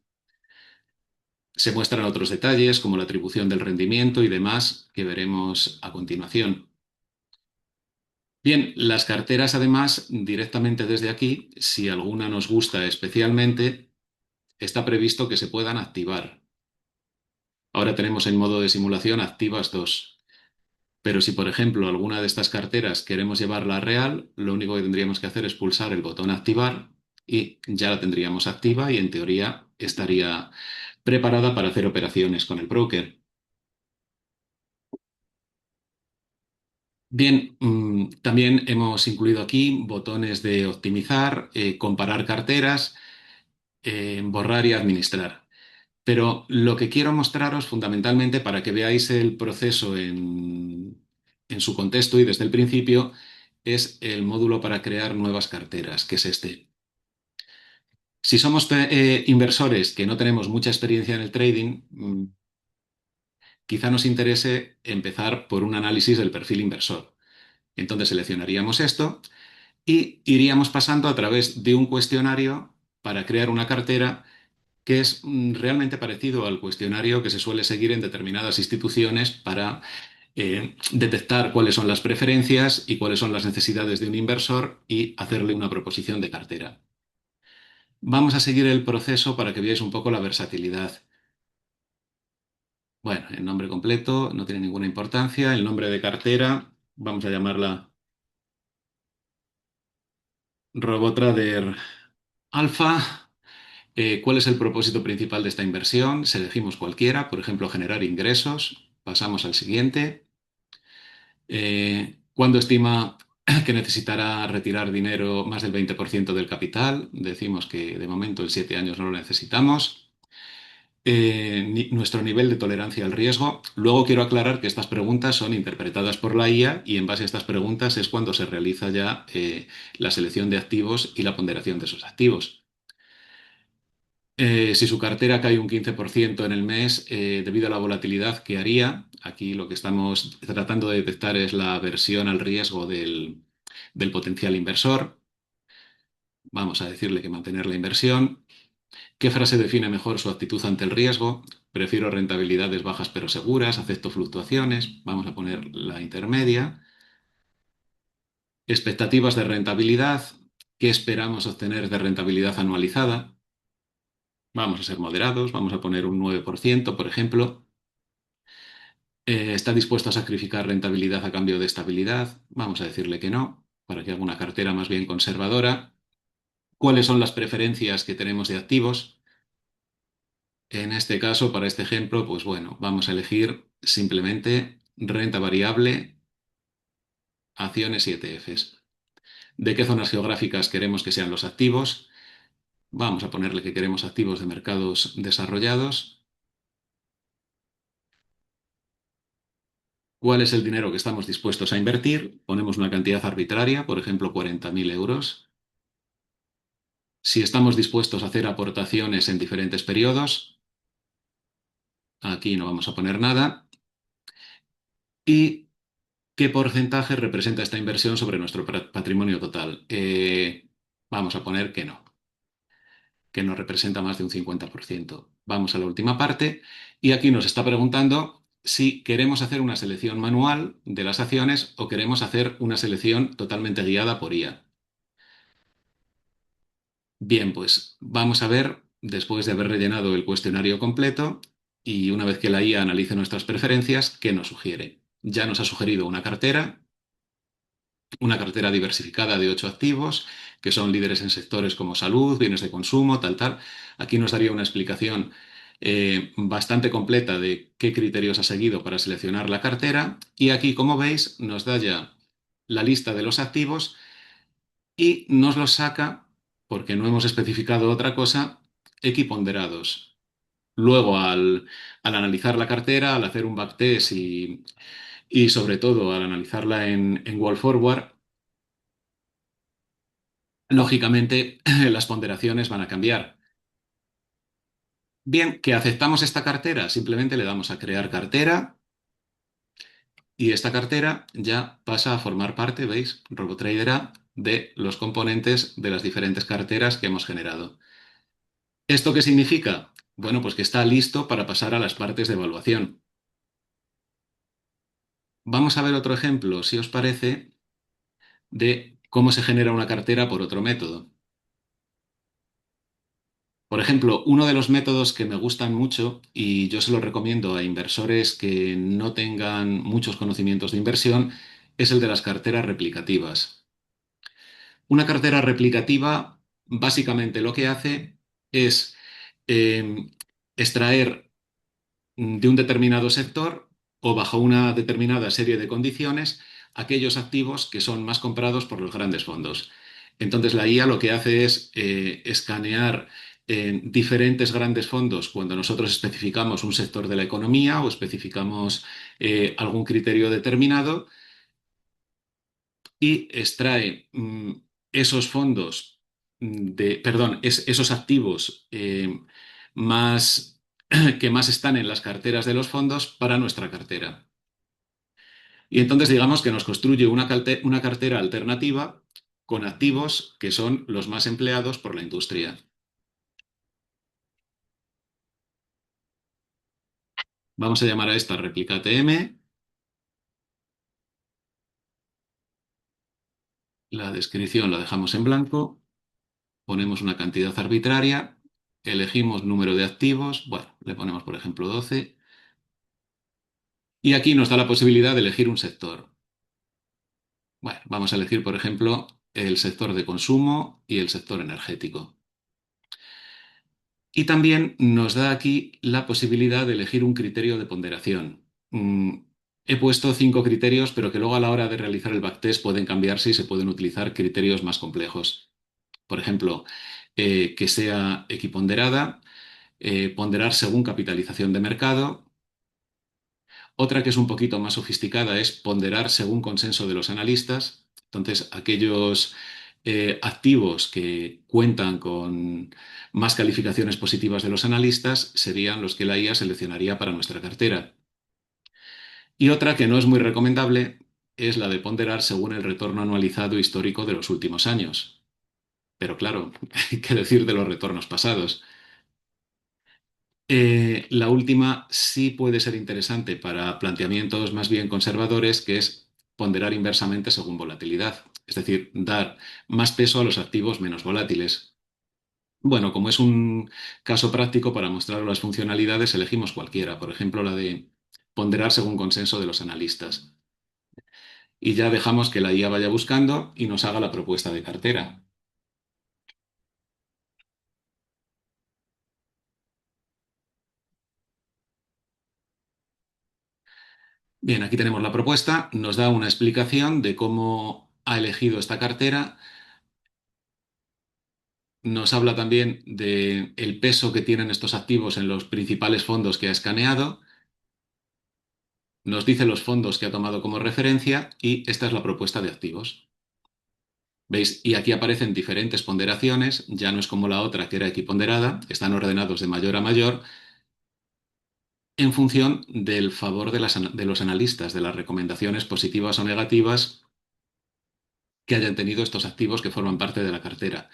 Se muestran otros detalles como la atribución del rendimiento y demás que veremos a continuación. Bien, las carteras además, directamente desde aquí, si alguna nos gusta especialmente, está previsto que se puedan activar. Ahora tenemos en modo de simulación activas dos. Pero si, por ejemplo, alguna de estas carteras queremos llevarla a real, lo único que tendríamos que hacer es pulsar el botón activar y ya la tendríamos activa y en teoría estaría preparada para hacer operaciones con el broker. Bien, también hemos incluido aquí botones de optimizar, comparar carteras, borrar y administrar. Pero lo que quiero mostraros fundamentalmente para que veáis el proceso en su contexto y desde el principio es el módulo para crear nuevas carteras, que es este. Si somos inversores que no tenemos mucha experiencia en el trading, quizá nos interese empezar por un análisis del perfil inversor. Entonces seleccionaríamos esto y iríamos pasando a través de un cuestionario para crear una cartera que es realmente parecido al cuestionario que se suele seguir en determinadas instituciones para detectar cuáles son las preferencias y cuáles son las necesidades de un inversor y hacerle una proposición de cartera. Vamos a seguir el proceso para que veáis un poco la versatilidad. Bueno, el nombre completo no tiene ninguna importancia. El nombre de cartera, vamos a llamarla RoboTrader Alpha. ¿Cuál es el propósito principal de esta inversión? Si elegimos cualquiera, por ejemplo, generar ingresos. Pasamos al siguiente. ¿Cuándo estima que necesitará retirar dinero más del 20% del capital? Decimos que de momento en 7 años no lo necesitamos. Nuestro nivel de tolerancia al riesgo. Luego quiero aclarar que estas preguntas son interpretadas por la IA y en base a estas preguntas es cuando se realiza ya la selección de activos y la ponderación de esos activos. Si su cartera cae un 15% en el mes debido a la volatilidad, ¿qué haría? Aquí lo que estamos tratando de detectar es la aversión al riesgo del potencial inversor. Vamos a decirle que mantener la inversión. ¿Qué frase define mejor su actitud ante el riesgo? Prefiero rentabilidades bajas pero seguras, acepto fluctuaciones. Vamos a poner la intermedia. Expectativas de rentabilidad. ¿Qué esperamos obtener de rentabilidad anualizada? Vamos a ser moderados, vamos a poner un 9%, por ejemplo. ¿Está dispuesto a sacrificar rentabilidad a cambio de estabilidad? Vamos a decirle que no, para que haga una cartera más bien conservadora. ¿Cuáles son las preferencias que tenemos de activos? En este caso, para este ejemplo, pues bueno, vamos a elegir simplemente renta variable, acciones y ETFs. ¿De qué zonas geográficas queremos que sean los activos? Vamos a ponerle que queremos activos de mercados desarrollados. ¿Cuál es el dinero que estamos dispuestos a invertir? Ponemos una cantidad arbitraria, por ejemplo, 40.000 euros. Si estamos dispuestos a hacer aportaciones en diferentes periodos, aquí no vamos a poner nada. ¿Y qué porcentaje representa esta inversión sobre nuestro patrimonio total? Vamos a poner que no representa más de un 50%. Vamos a la última parte y aquí nos está preguntando si queremos hacer una selección manual de las acciones o queremos hacer una selección totalmente guiada por IA. Bien, pues vamos a ver, después de haber rellenado el cuestionario completo y una vez que la IA analice nuestras preferencias, ¿qué nos sugiere? Ya nos ha sugerido una cartera diversificada de 8 activos, que son líderes en sectores como salud, bienes de consumo, tal, tal. Aquí nos daría una explicación bastante completa de qué criterios ha seguido para seleccionar la cartera. Y aquí, como veis, nos da ya la lista de los activos y nos los saca, porque no hemos especificado otra cosa, equiponderados. Luego, al analizar la cartera, al hacer un backtest y sobre todo al analizarla en Wall Forward, lógicamente las ponderaciones van a cambiar. Bien, que aceptamos esta cartera, simplemente le damos a crear cartera y esta cartera ya pasa a formar parte, ¿veis? RoboTrader A, de los componentes de las diferentes carteras que hemos generado. ¿Esto qué significa? Bueno, pues que está listo para pasar a las partes de evaluación. Vamos a ver otro ejemplo, si os parece, de cómo se genera una cartera por otro método. Por ejemplo, uno de los métodos que me gustan mucho y yo se lo recomiendo a inversores que no tengan muchos conocimientos de inversión es el de las carteras replicativas. Una cartera replicativa básicamente lo que hace es eh, extraer de un determinado sector o bajo una determinada serie de condiciones aquellos activos que son más comprados por los grandes fondos. Entonces la IA lo que hace es escanear diferentes grandes fondos cuando nosotros especificamos un sector de la economía o especificamos algún criterio determinado y extrae esos fondos perdón, esos activos más que más están en las carteras de los fondos para nuestra cartera. Y entonces digamos que nos construye una cartera alternativa con activos que son los más empleados por la industria. Vamos a llamar a esta réplica TM. La descripción la dejamos en blanco. Ponemos una cantidad arbitraria. Elegimos número de activos. Bueno, le ponemos por ejemplo 12. Y aquí nos da la posibilidad de elegir un sector. Bueno, vamos a elegir, por ejemplo, el sector de consumo y el sector energético. Y también nos da aquí la posibilidad de elegir un criterio de ponderación. He puesto 5 criterios, pero que luego a la hora de realizar el backtest pueden cambiarse y se pueden utilizar criterios más complejos. Por ejemplo, que sea equiponderada, ponderar según capitalización de mercado. Otra que es un poquito más sofisticada es ponderar según consenso de los analistas. Entonces, aquellos activos que cuentan con más calificaciones positivas de los analistas serían los que la IA seleccionaría para nuestra cartera. Y otra que no es muy recomendable es la de ponderar según el retorno anualizado histórico de los últimos años. Pero claro, hay que decir de los retornos pasados. La última sí puede ser interesante para planteamientos más bien conservadores, que es ponderar inversamente según volatilidad, es decir, dar más peso a los activos menos volátiles. Bueno, como es un caso práctico para mostrar las funcionalidades, elegimos cualquiera, por ejemplo, la de ponderar según consenso de los analistas. Y ya dejamos que la IA vaya buscando y nos haga la propuesta de cartera. Bien, aquí tenemos la propuesta, nos da una explicación de cómo ha elegido esta cartera. Nos habla también del peso que tienen estos activos en los principales fondos que ha escaneado, nos dice los fondos que ha tomado como referencia y esta es la propuesta de activos. ¿Veis? Y aquí aparecen diferentes ponderaciones, ya no es como la otra que era equiponderada, están ordenados de mayor a mayor en función del favor de los analistas, de las recomendaciones positivas o negativas que hayan tenido estos activos que forman parte de la cartera.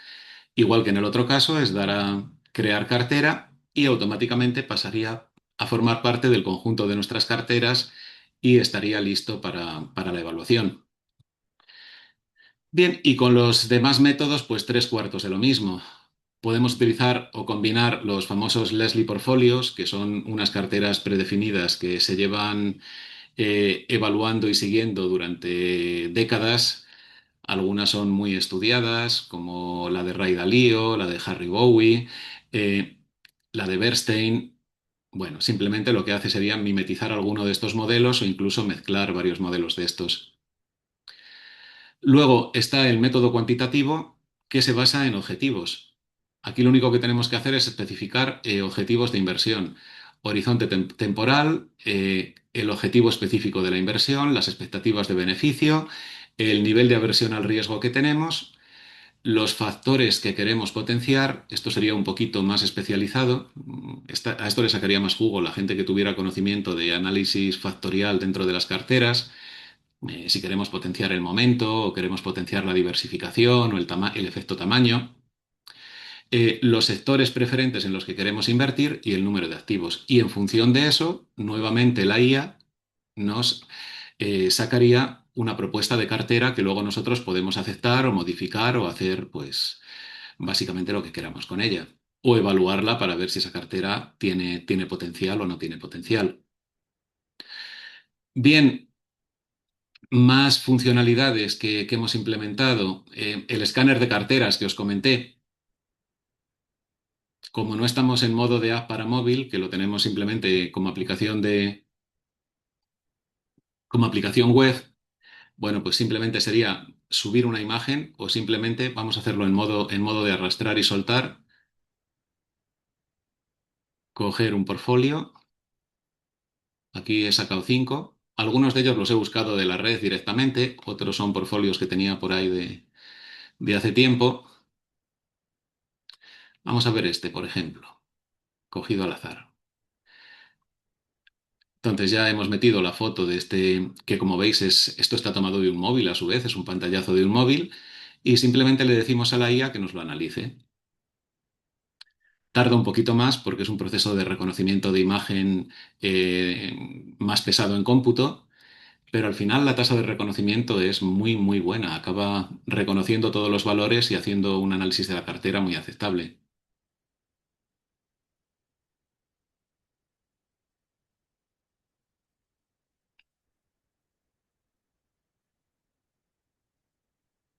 Igual que en el otro caso, es dar a crear cartera y automáticamente pasaría a formar parte del conjunto de nuestras carteras y estaría listo para la evaluación. Bien, y con los demás métodos, pues 3/4 de lo mismo. Podemos utilizar o combinar los famosos Leslie Portfolios, que son unas carteras predefinidas que se llevan evaluando y siguiendo durante décadas. Algunas son muy estudiadas, como la de Ray Dalio, la de Harry Bowie, eh, la de Bernstein. Bueno, simplemente lo que hace sería mimetizar alguno de estos modelos o incluso mezclar varios modelos de estos. Luego está el método cuantitativo que se basa en objetivos. Aquí lo único que tenemos que hacer es especificar objetivos de inversión, horizonte temporal, el objetivo específico de la inversión, las expectativas de beneficio, el nivel de aversión al riesgo que tenemos, los factores que queremos potenciar. Esto sería un poquito más especializado. A esto le sacaría más jugo la gente que tuviera conocimiento de análisis factorial dentro de las carteras, si queremos potenciar el momento o queremos potenciar la diversificación o el efecto tamaño, los sectores preferentes en los que queremos invertir y el número de activos. Y en función de eso, nuevamente la IA nos sacaría una propuesta de cartera que luego nosotros podemos aceptar o modificar o hacer, pues, básicamente lo que queramos con ella. o evaluarla para ver si esa cartera tiene potencial o no tiene potencial. Bien, más funcionalidades que hemos implementado. El escáner de carteras que os comenté. Como no estamos en modo de app para móvil, que lo tenemos simplemente como aplicación web, bueno, pues simplemente sería subir una imagen o simplemente vamos a hacerlo en modo de arrastrar y soltar, coger un portfolio. Aquí he sacado 5. Algunos de ellos los he buscado de la red directamente, otros son portfolios que tenía por ahí de hace tiempo. Vamos a ver este, por ejemplo, cogido al azar. Entonces ya hemos metido la foto de este, que como veis esto está tomado de un móvil a su vez, es un pantallazo de un móvil, y simplemente le decimos a la IA que nos lo analice. Tarda un poquito más porque es un proceso de reconocimiento de imagen más pesado en cómputo, pero al final la tasa de reconocimiento es muy, muy buena. Acaba reconociendo todos los valores y haciendo un análisis de la cartera muy aceptable.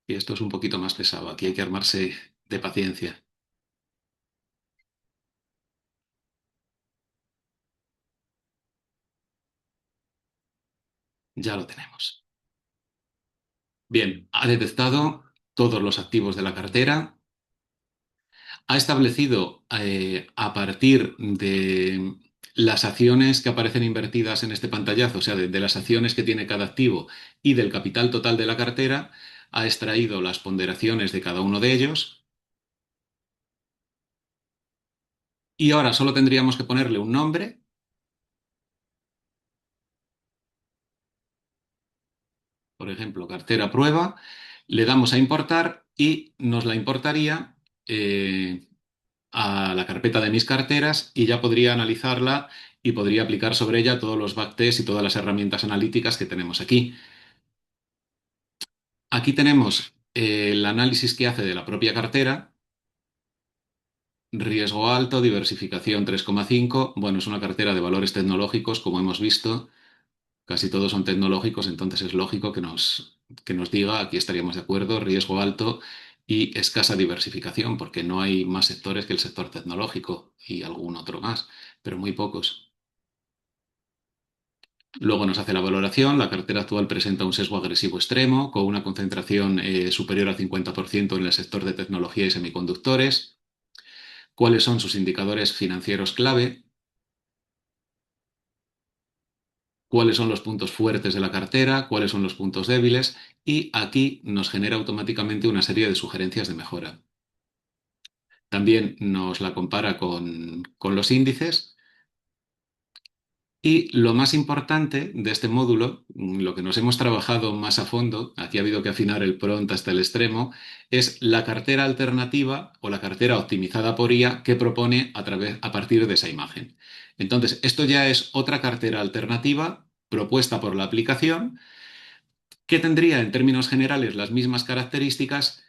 Y esto es un poquito más pesado. Aquí hay que armarse de paciencia. Ya lo tenemos. Bien, ha detectado todos los activos de la cartera, ha establecido a partir de las acciones que aparecen invertidas en este pantallazo, o sea, de las acciones que tiene cada activo y del capital total de la cartera, ha extraído las ponderaciones de cada uno de ellos y ahora solo tendríamos que ponerle un nombre, por ejemplo, cartera prueba, le damos a importar y nos la importaría a la carpeta de mis carteras y ya podría analizarla y podría aplicar sobre ella todos los backtests y todas las herramientas analíticas que tenemos aquí. Aquí tenemos el análisis que hace de la propia cartera, riesgo alto, diversificación 3,5. Bueno, es una cartera de valores tecnológicos, como hemos visto, casi todos son tecnológicos, entonces es lógico que nos diga, aquí estaríamos de acuerdo, riesgo alto y escasa diversificación, porque no hay más sectores que el sector tecnológico y algún otro más, pero muy pocos. Luego nos hace la valoración. La cartera actual presenta un sesgo agresivo extremo, con una concentración superior al 50% en el sector de tecnología y semiconductores. ¿Cuáles son sus indicadores financieros clave? ¿Cuáles son los puntos fuertes de la cartera? ¿Cuáles son los puntos débiles? Y aquí nos genera automáticamente una serie de sugerencias de mejora. También nos la compara con los índices. Y lo más importante de este módulo, lo que nos hemos trabajado más a fondo, aquí ha habido que afinar el prompt hasta el extremo, es la cartera alternativa o la cartera optimizada por IA que propone a partir de esa imagen. Entonces, esto ya es otra cartera alternativa propuesta por la aplicación que tendría en términos generales las mismas características,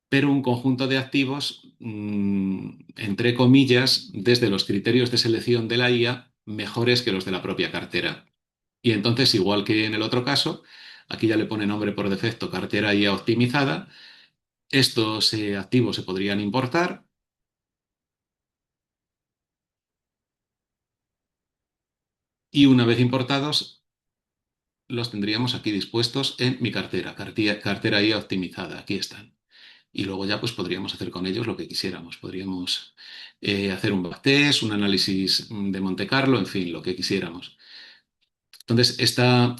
pero un conjunto de activos, entre comillas, desde los criterios de selección de la IA, mejores que los de la propia cartera. Y entonces, igual que en el otro caso, aquí ya le pone nombre por defecto cartera IA optimizada. Estos activos se podrían importar y una vez importados, los tendríamos aquí dispuestos en mi cartera IA optimizada. Aquí están. Y luego ya pues podríamos hacer con ellos lo que quisiéramos. Podríamos hacer un backtest, un análisis de Monte Carlo, en fin, lo que quisiéramos. Entonces, esta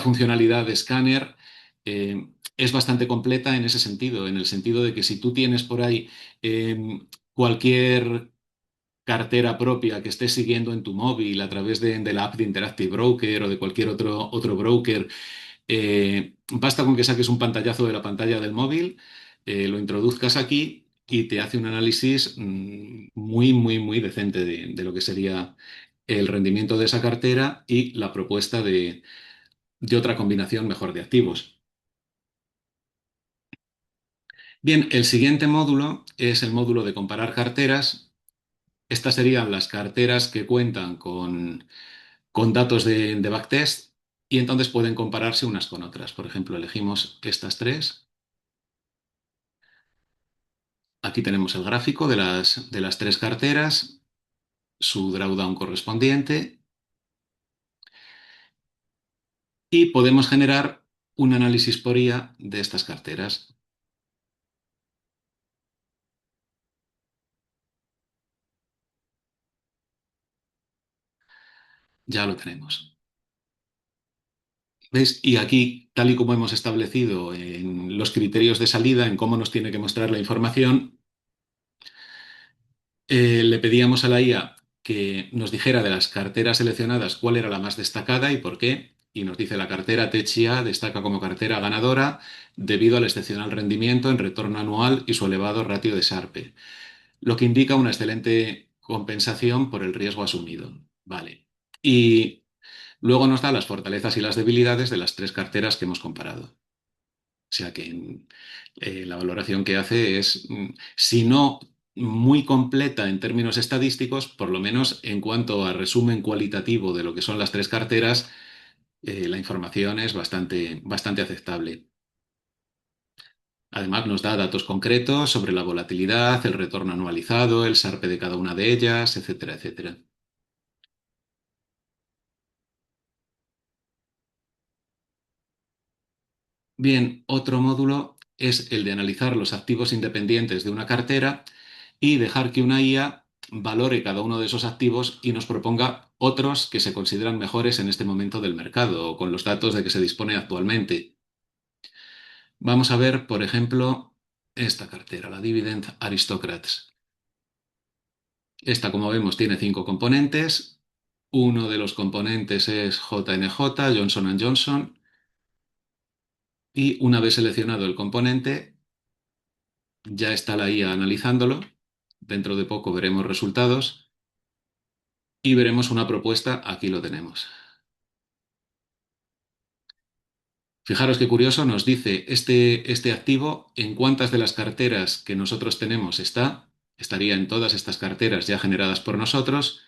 funcionalidad de escáner es bastante completa en ese sentido, en el sentido de que si tú tienes por ahí cualquier cartera propia que estés siguiendo en tu móvil a través de la app de Interactive Broker o de cualquier otro broker, basta con que saques un pantallazo de la pantalla del móvil, lo introduzcas aquí y te hace un análisis muy, muy, muy decente de lo que sería el rendimiento de esa cartera y la propuesta de otra combinación mejor de activos. Bien, el siguiente módulo es el módulo de comparar carteras. Estas serían las carteras que cuentan con datos de backtest y entonces pueden compararse unas con otras. Por ejemplo, elegimos estas tres. Aquí tenemos el gráfico de las tres carteras, su drawdown correspondiente y podemos generar un análisis por IA de estas carteras. Ya lo tenemos. ¿Veis? Y aquí, tal y como hemos establecido en los criterios de salida, en cómo nos tiene que mostrar la información, le pedíamos a la IA que nos dijera de las carteras seleccionadas cuál era la más destacada y por qué. Y nos dice la cartera Techia destaca como cartera ganadora debido al excepcional rendimiento en retorno anual y su elevado ratio de Sharpe, lo que indica una excelente compensación por el riesgo asumido. Vale. Y luego nos da las fortalezas y las debilidades de las tres carteras que hemos comparado. O sea que la valoración que hace es, si no muy completa en términos estadísticos, por lo menos en cuanto a resumen cualitativo de lo que son las tres carteras, la información es bastante aceptable. Además, nos da datos concretos sobre la volatilidad, el retorno anualizado, el SARPE de cada una de ellas, etcétera, etcétera. Bien, otro módulo es el de analizar los activos independientes de una cartera y dejar que una IA valore cada uno de esos activos y nos proponga otros que se consideran mejores en este momento del mercado o con los datos de que se dispone actualmente. Vamos a ver, por ejemplo, esta cartera, la Dividend Aristocrats. Esta, como vemos, tiene 5 componentes. Uno de los componentes es JNJ, Johnson Johnson, y una vez seleccionado el componente, ya está la IA analizándolo. Dentro de poco veremos resultados y veremos una propuesta. Aquí lo tenemos. Fijaros qué curioso, nos dice este activo en cuántas de las carteras que nosotros tenemos está. Estaría en todas estas carteras ya generadas por nosotros.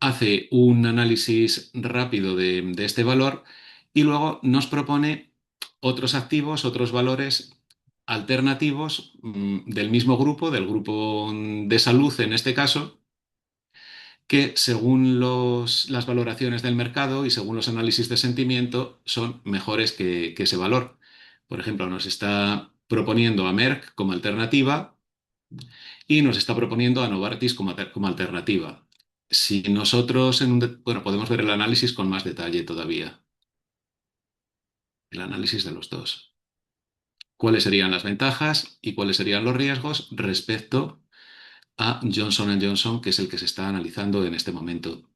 Hace un análisis rápido de este valor y luego nos propone otros activos, otros valores alternativos del mismo grupo, del grupo de salud en este caso, que según las valoraciones del mercado y según los análisis de sentimiento son mejores que ese valor. Por ejemplo, nos está proponiendo a Merck como alternativa y nos está proponiendo a Novartis como alternativa. Si nosotros, bueno, podemos ver el análisis con más detalle todavía, el análisis de los dos. ¿Cuáles serían las ventajas y cuáles serían los riesgos respecto a Johnson Johnson, que es el que se está analizando en este momento?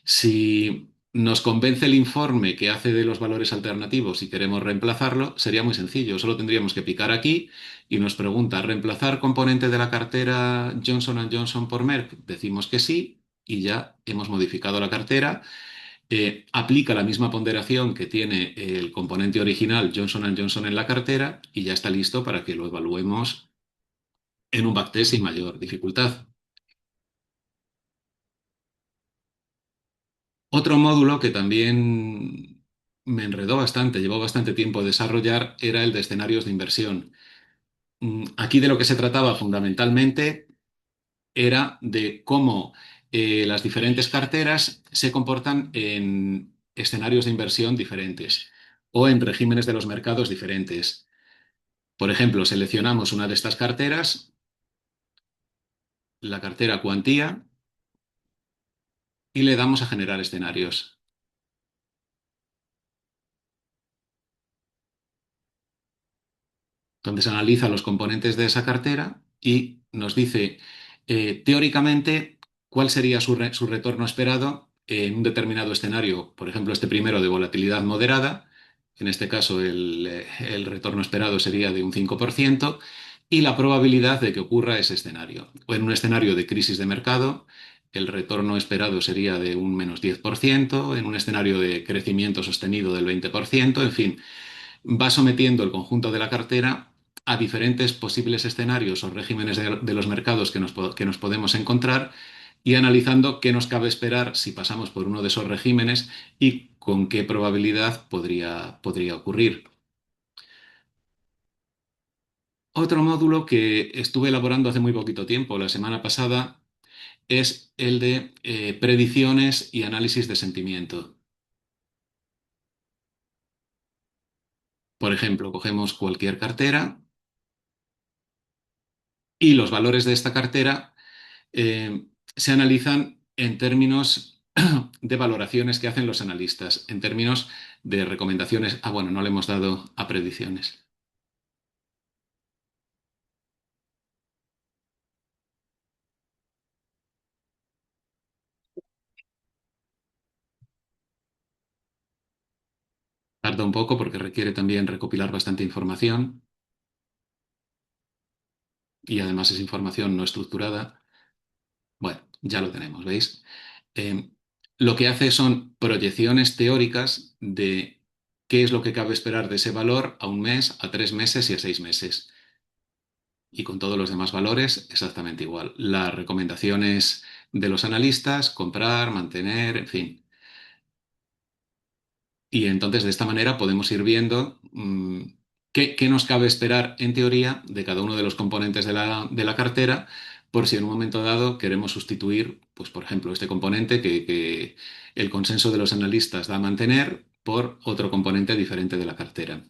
Si nos convence el informe que hace de los valores alternativos y queremos reemplazarlo, sería muy sencillo. Solo tendríamos que picar aquí y nos pregunta, ¿reemplazar componente de la cartera Johnson Johnson por Merck? Decimos que sí y ya hemos modificado la cartera. Aplica la misma ponderación que tiene el componente original Johnson Johnson en la cartera y ya está listo para que lo evaluemos en un backtest sin mayor dificultad. Otro módulo que también me enredó bastante, llevó bastante tiempo desarrollar, era el de escenarios de inversión. Aquí de lo que se trataba fundamentalmente era de cómo las diferentes carteras se comportan en escenarios de inversión diferentes o en regímenes de los mercados diferentes. Por ejemplo, seleccionamos una de estas carteras, la cartera Cuantía, y le damos a generar escenarios. Donde se analiza los componentes de esa cartera y nos dice teóricamente cuál sería su retorno esperado en un determinado escenario, por ejemplo, este primero de volatilidad moderada, en este caso el retorno esperado sería de un 5%, y la probabilidad de que ocurra ese escenario. O en un escenario de crisis de mercado, el retorno esperado sería de un -10%, en un escenario de crecimiento sostenido del 20%, en fin. va sometiendo el conjunto de la cartera a diferentes posibles escenarios o regímenes de los mercados que nos podemos encontrar y analizando qué nos cabe esperar si pasamos por uno de esos regímenes y con qué probabilidad podría ocurrir. Otro módulo que estuve elaborando hace muy poquito tiempo, la semana pasada, es el de predicciones y análisis de sentimiento. Por ejemplo, cogemos cualquier cartera y los valores de esta cartera se analizan en términos de valoraciones que hacen los analistas, en términos de recomendaciones. Ah, bueno, no le hemos dado a predicciones. Tarda un poco porque requiere también recopilar bastante información y además es información no estructurada. Bueno, ya lo tenemos, ¿veis? Eh, lo que hace son proyecciones teóricas de qué es lo que cabe esperar de ese valor a un mes, a 3 meses y a 6 meses. Y con todos los demás valores exactamente igual. Las recomendaciones de los analistas, comprar, mantener, en fin. Y entonces de esta manera podemos ir viendo qué nos cabe esperar en teoría de cada uno de los componentes de la cartera por si en un momento dado queremos sustituir, pues por ejemplo, este componente que el consenso de los analistas da a mantener por otro componente diferente de la cartera.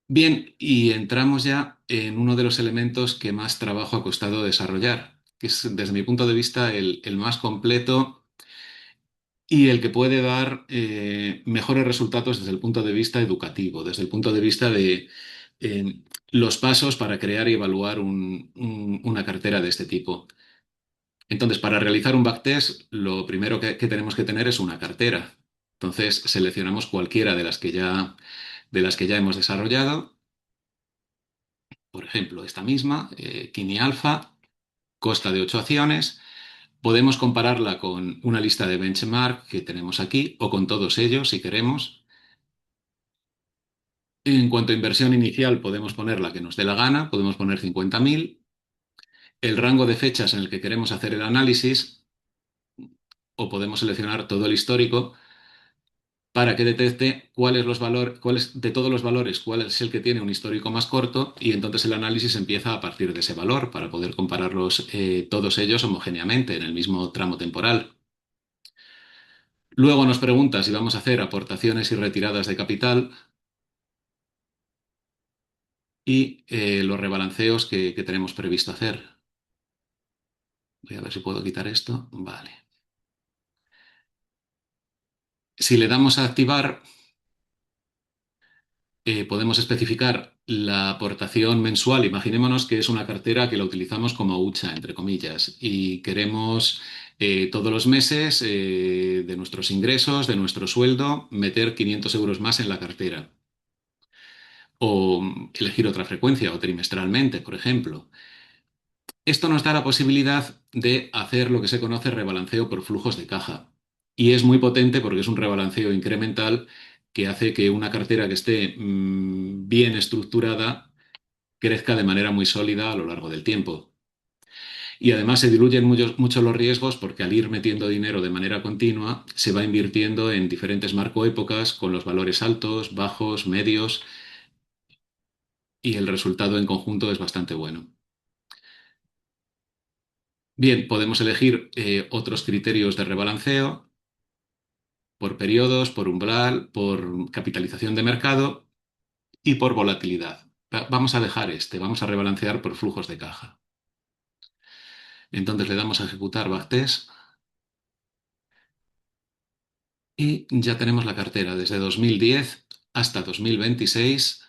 Bien, y entramos ya en uno de los elementos que más trabajo ha costado desarrollar, que es desde mi punto de vista el más completo y el que puede dar mejores resultados desde el punto de vista educativo, desde el punto de vista de los pasos para crear y evaluar una cartera de este tipo. Entonces, para realizar un backtest, lo primero que tenemos que tener es una cartera. Entonces, seleccionamos cualquiera de las que ya hemos desarrollado. Por ejemplo, esta misma, Kini Alpha, consta de 8 acciones. Podemos compararla con una lista de benchmark que tenemos aquí o con todos ellos si queremos. En cuanto a inversión inicial, podemos poner la que nos dé la gana, podemos poner 50.000. El rango de fechas en el que queremos hacer el análisis o podemos seleccionar todo el histórico para que detecte cuáles de todos los valores, cuál es el que tiene un histórico más corto y entonces el análisis empieza a partir de ese valor para poder compararlos todos ellos homogéneamente en el mismo tramo temporal. Luego nos pregunta si vamos a hacer aportaciones y retiradas de capital y los rebalanceos que tenemos previsto hacer. Voy a ver si puedo quitar esto. Vale. Si le damos a activar, podemos especificar la aportación mensual. Imaginémonos que es una cartera que la utilizamos como hucha, entre comillas, y queremos todos los meses de nuestros ingresos, de nuestro sueldo, meter 500 euros más en la cartera. O elegir otra frecuencia, o trimestralmente, por ejemplo. Esto nos da la posibilidad de hacer lo que se conoce rebalanceo por flujos de caja. Y es muy potente porque es un rebalanceo incremental que hace que una cartera que esté bien estructurada crezca de manera muy sólida a lo largo del tiempo. Y además se diluyen mucho los riesgos porque al ir metiendo dinero de manera continua se va invirtiendo en diferentes marcoépocas con los valores altos, bajos, medios y el resultado en conjunto es bastante bueno. Bien, podemos elegir otros criterios de rebalanceo por periodos, por umbral, por capitalización de mercado y por volatilidad. Vamos a dejar vamos a rebalancear por flujos de caja. Entonces le damos a ejecutar backtest y ya tenemos la cartera desde 2010 hasta 2026,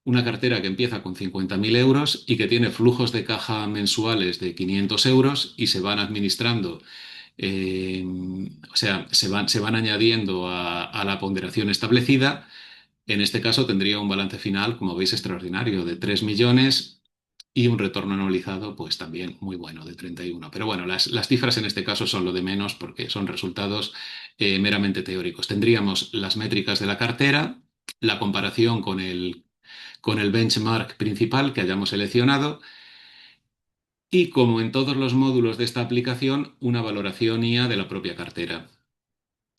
una cartera que empieza con 50.000 euros y que tiene flujos de caja mensuales de 500 euros y se van administrando o sea, se van añadiendo a la ponderación establecida. En este caso tendría un balance final, como veis, extraordinario, de 3 millones y un retorno anualizado, pues también muy bueno, de 31. Pero bueno, las cifras en este caso son lo de menos porque son resultados meramente teóricos. Tendríamos las métricas de la cartera, la comparación con el benchmark principal que hayamos seleccionado y, como en todos los módulos de esta aplicación, una valoración IA de la propia cartera.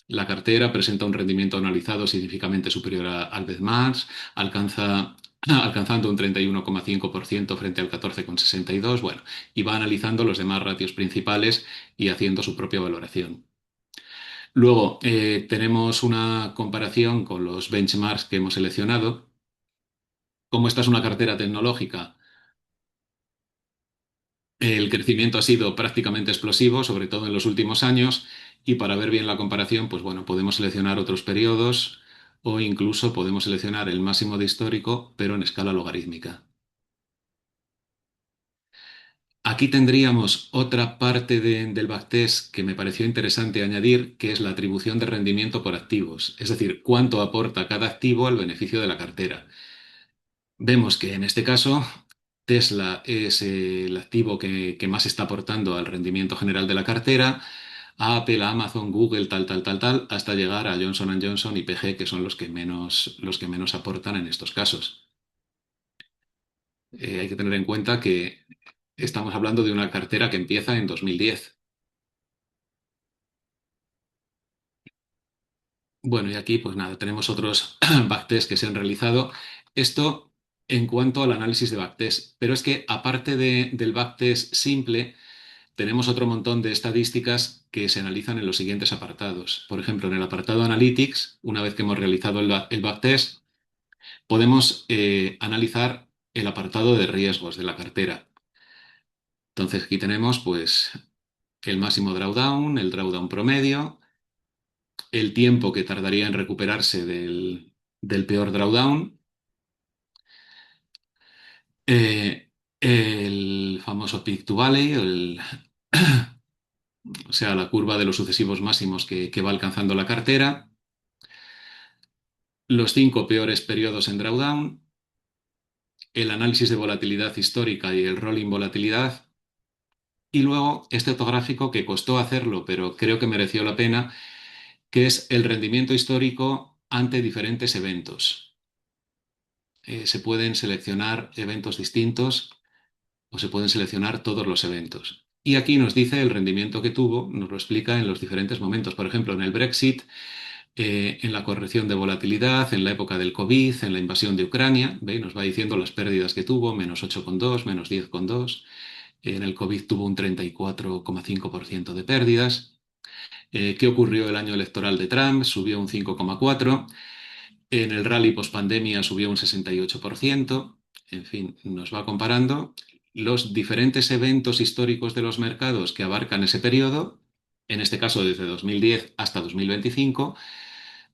La cartera presenta un rendimiento analizado significativamente superior al benchmark, alcanzando un 31,5% frente al 14,62%, bueno, y va analizando los demás ratios principales y haciendo su propia valoración. Luego, tenemos una comparación con los benchmarks que hemos seleccionado. Como esta es una cartera tecnológica, el crecimiento ha sido prácticamente explosivo, sobre todo en los últimos años, y para ver bien la comparación, pues bueno, podemos seleccionar otros periodos o incluso podemos seleccionar el máximo de histórico, pero en escala logarítmica. Aquí tendríamos otra parte del backtest que me pareció interesante añadir, que es la atribución de rendimiento por activos, es decir, cuánto aporta cada activo al beneficio de la cartera. Vemos que en este caso Tesla es el activo que más está aportando al rendimiento general de la cartera, a Apple, a Amazon, Google, tal, tal, tal, tal, hasta llegar a Johnson Johnson y PG, que son los que menos aportan en estos casos. Hay que tener en cuenta que estamos hablando de una cartera que empieza en 2010. Bueno, y aquí, pues nada, tenemos otros backtests que se han realizado. Esto en cuanto al análisis de backtest. Pero es que aparte del backtest simple, tenemos otro montón de estadísticas que se analizan en los siguientes apartados. Por ejemplo, en el apartado Analytics, una vez que hemos realizado el backtest, podemos analizar el apartado de riesgos de la cartera. Entonces aquí tenemos pues el máximo drawdown, el drawdown promedio, el tiempo que tardaría en recuperarse del peor drawdown, eh, el famoso peak to valley, o sea, la curva de los sucesivos máximos que va alcanzando la cartera, los 5 peores periodos en drawdown, el análisis de volatilidad histórica y el rolling volatilidad, y luego este autográfico que costó hacerlo, pero creo que mereció la pena, que es el rendimiento histórico ante diferentes eventos. Se pueden seleccionar eventos distintos o se pueden seleccionar todos los eventos. Y aquí nos dice el rendimiento que tuvo, nos lo explica en los diferentes momentos. Por ejemplo, en el Brexit, en la corrección de volatilidad, en la época del COVID, en la invasión de Ucrania, ¿ve? Nos va diciendo las pérdidas que tuvo, -8,2, -10,2. En el COVID tuvo un 34,5% de pérdidas. ¿Qué ocurrió el año electoral de Trump? Subió un 5,4%. En el rally pospandemia subió un 68%. En fin, nos va comparando los diferentes eventos históricos de los mercados que abarcan ese periodo, en este caso desde 2010 hasta 2025,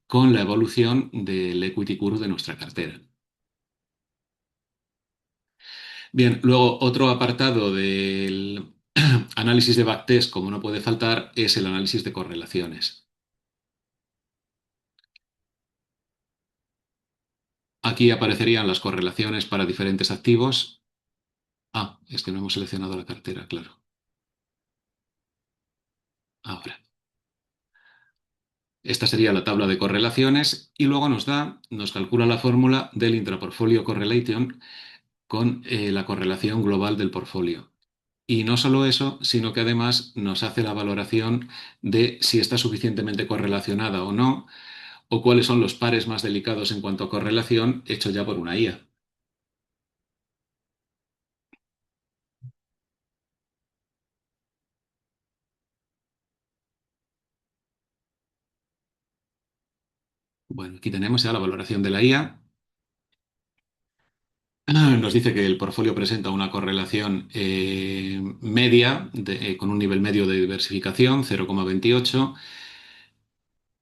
con la evolución del equity curve de nuestra cartera. Bien, luego otro apartado del análisis de backtest, como no puede faltar, es el análisis de correlaciones. Aquí aparecerían las correlaciones para diferentes activos. Ah, es que no hemos seleccionado la cartera, claro. Ahora. Esta sería la tabla de correlaciones y luego nos calcula la fórmula del intraportfolio correlation con la correlación global del portfolio. Y no solo eso, sino que además nos hace la valoración de si está suficientemente correlacionada o no, o cuáles son los pares más delicados en cuanto a correlación, hecho ya por una IA. Bueno, aquí tenemos ya la valoración de la IA. Nos dice que el portfolio presenta una correlación media con un nivel medio de diversificación, 0,28,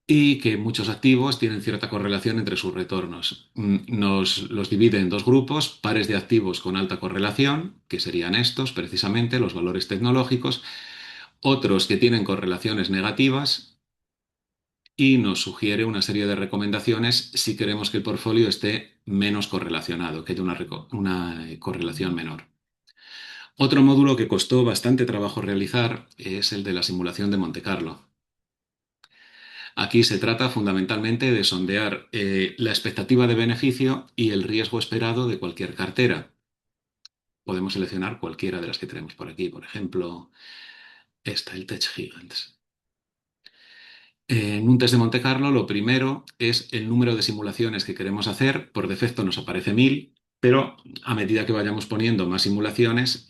y que muchos activos tienen cierta correlación entre sus retornos. Nos los divide en dos grupos: pares de activos con alta correlación, que serían estos precisamente, los valores tecnológicos, otros que tienen correlaciones negativas, y nos sugiere una serie de recomendaciones si queremos que el portfolio esté menos correlacionado, que haya una correlación menor. Otro módulo que costó bastante trabajo realizar es el de la simulación de Monte Carlo. Aquí se trata fundamentalmente de sondear la expectativa de beneficio y el riesgo esperado de cualquier cartera. Podemos seleccionar cualquiera de las que tenemos por aquí, por ejemplo, esta, el Tech Giants. En un test de Monte Carlo, lo primero es el número de simulaciones que queremos hacer. Por defecto nos aparece 1000, pero a medida que vayamos poniendo más simulaciones,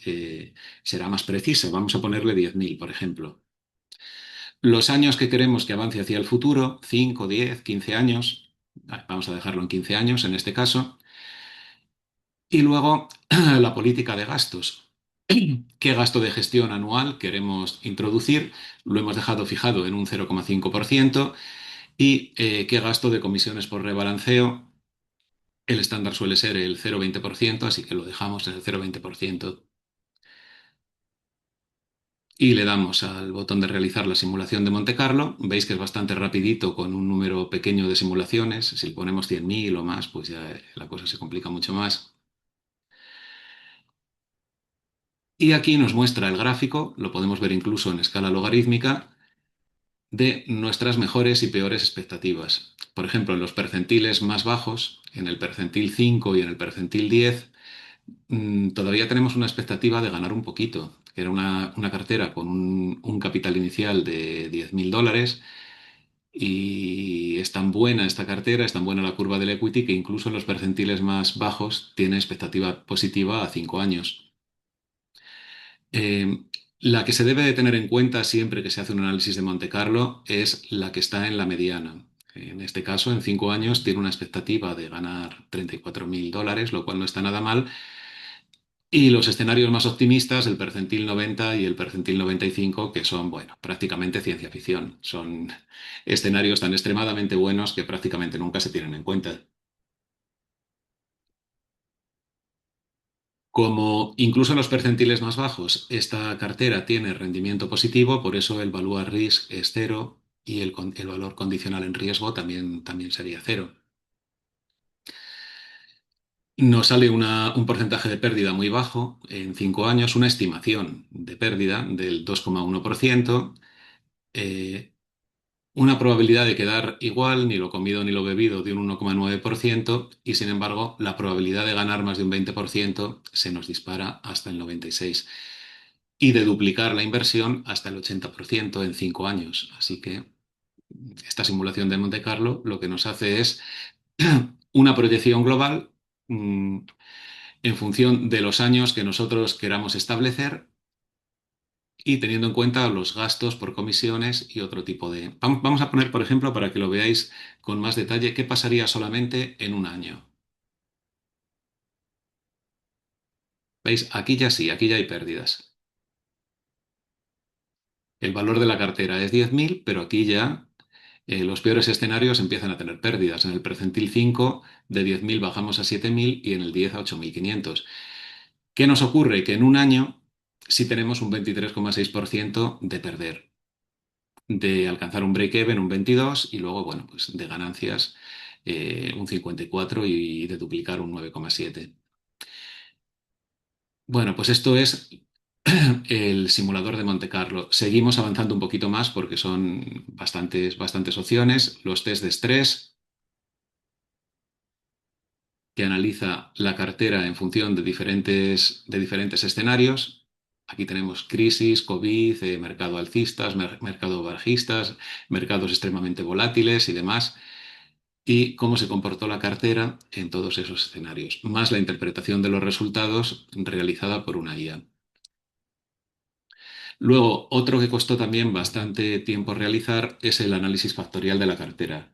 será más precisa. Vamos a ponerle 10.000, por ejemplo. Los años que queremos que avance hacia el futuro, 5, 10, 15 años, vamos a dejarlo en 15 años en este caso. Y luego la política de gastos. ¿Qué gasto de gestión anual queremos introducir? Lo hemos dejado fijado en un 0,5%. Y qué gasto de comisiones por rebalanceo. El estándar suele ser el 0,20%, así que lo dejamos en el 0,20%. Y le damos al botón de realizar la simulación de Monte Carlo. Veis que es bastante rapidito con un número pequeño de simulaciones. Si le ponemos 100.000 o más, pues ya la cosa se complica mucho más. Y aquí nos muestra el gráfico, lo podemos ver incluso en escala logarítmica, de nuestras mejores y peores expectativas. Por ejemplo, en los percentiles más bajos, en el percentil 5 y en el percentil 10, todavía tenemos una expectativa de ganar un poquito, que era una cartera con un capital inicial de $10.000 y es tan buena esta cartera, es tan buena la curva del equity que incluso en los percentiles más bajos tiene expectativa positiva a 5 años. Eh, la que se debe de tener en cuenta siempre que se hace un análisis de Monte Carlo es la que está en la mediana. En este caso, en 5 años tiene una expectativa de ganar $34.000, lo cual no está nada mal. Y los escenarios más optimistas, el percentil 90 y el percentil 95, que son, bueno, prácticamente ciencia ficción. Son escenarios tan extremadamente buenos que prácticamente nunca se tienen en cuenta. Como incluso en los percentiles más bajos, esta cartera tiene rendimiento positivo, por eso el value at risk es cero y el valor condicional en riesgo también sería cero. Nos sale un porcentaje de pérdida muy bajo en 5 años, una estimación de pérdida del 2,1%. Una probabilidad de quedar igual, ni lo comido ni lo bebido, de un 1,9% y sin embargo la probabilidad de ganar más de un 20% se nos dispara hasta el 96% y de duplicar la inversión hasta el 80% en 5 años. Así que esta simulación de Monte Carlo lo que nos hace es una proyección global mm, en función de los años que nosotros queramos establecer y teniendo en cuenta los gastos por comisiones y otro tipo de... Vamos a poner, por ejemplo, para que lo veáis con más detalle, qué pasaría solamente en un año. ¿Veis? Aquí ya sí, aquí ya hay pérdidas. El valor de la cartera es 10.000, pero aquí ya los peores escenarios empiezan a tener pérdidas. En el percentil 5 de 10.000 bajamos a 7.000 y en el 10 a 8.500. ¿Qué nos ocurre? Que en un año sí tenemos un 23,6% de perder, de alcanzar un break-even, un 22, y luego, bueno, pues de ganancias un 54 y de duplicar un 9,7. Bueno, pues esto es el simulador de Monte Carlo. Seguimos avanzando un poquito más porque son bastantes opciones. Los test de estrés, que analiza la cartera en función de diferentes escenarios. Aquí tenemos crisis, COVID, mercado alcistas, mercado bajistas, mercados extremadamente volátiles y demás, y cómo se comportó la cartera en todos esos escenarios, más la interpretación de los resultados realizada por una IA. Luego, otro que costó también bastante tiempo realizar es el análisis factorial de la cartera.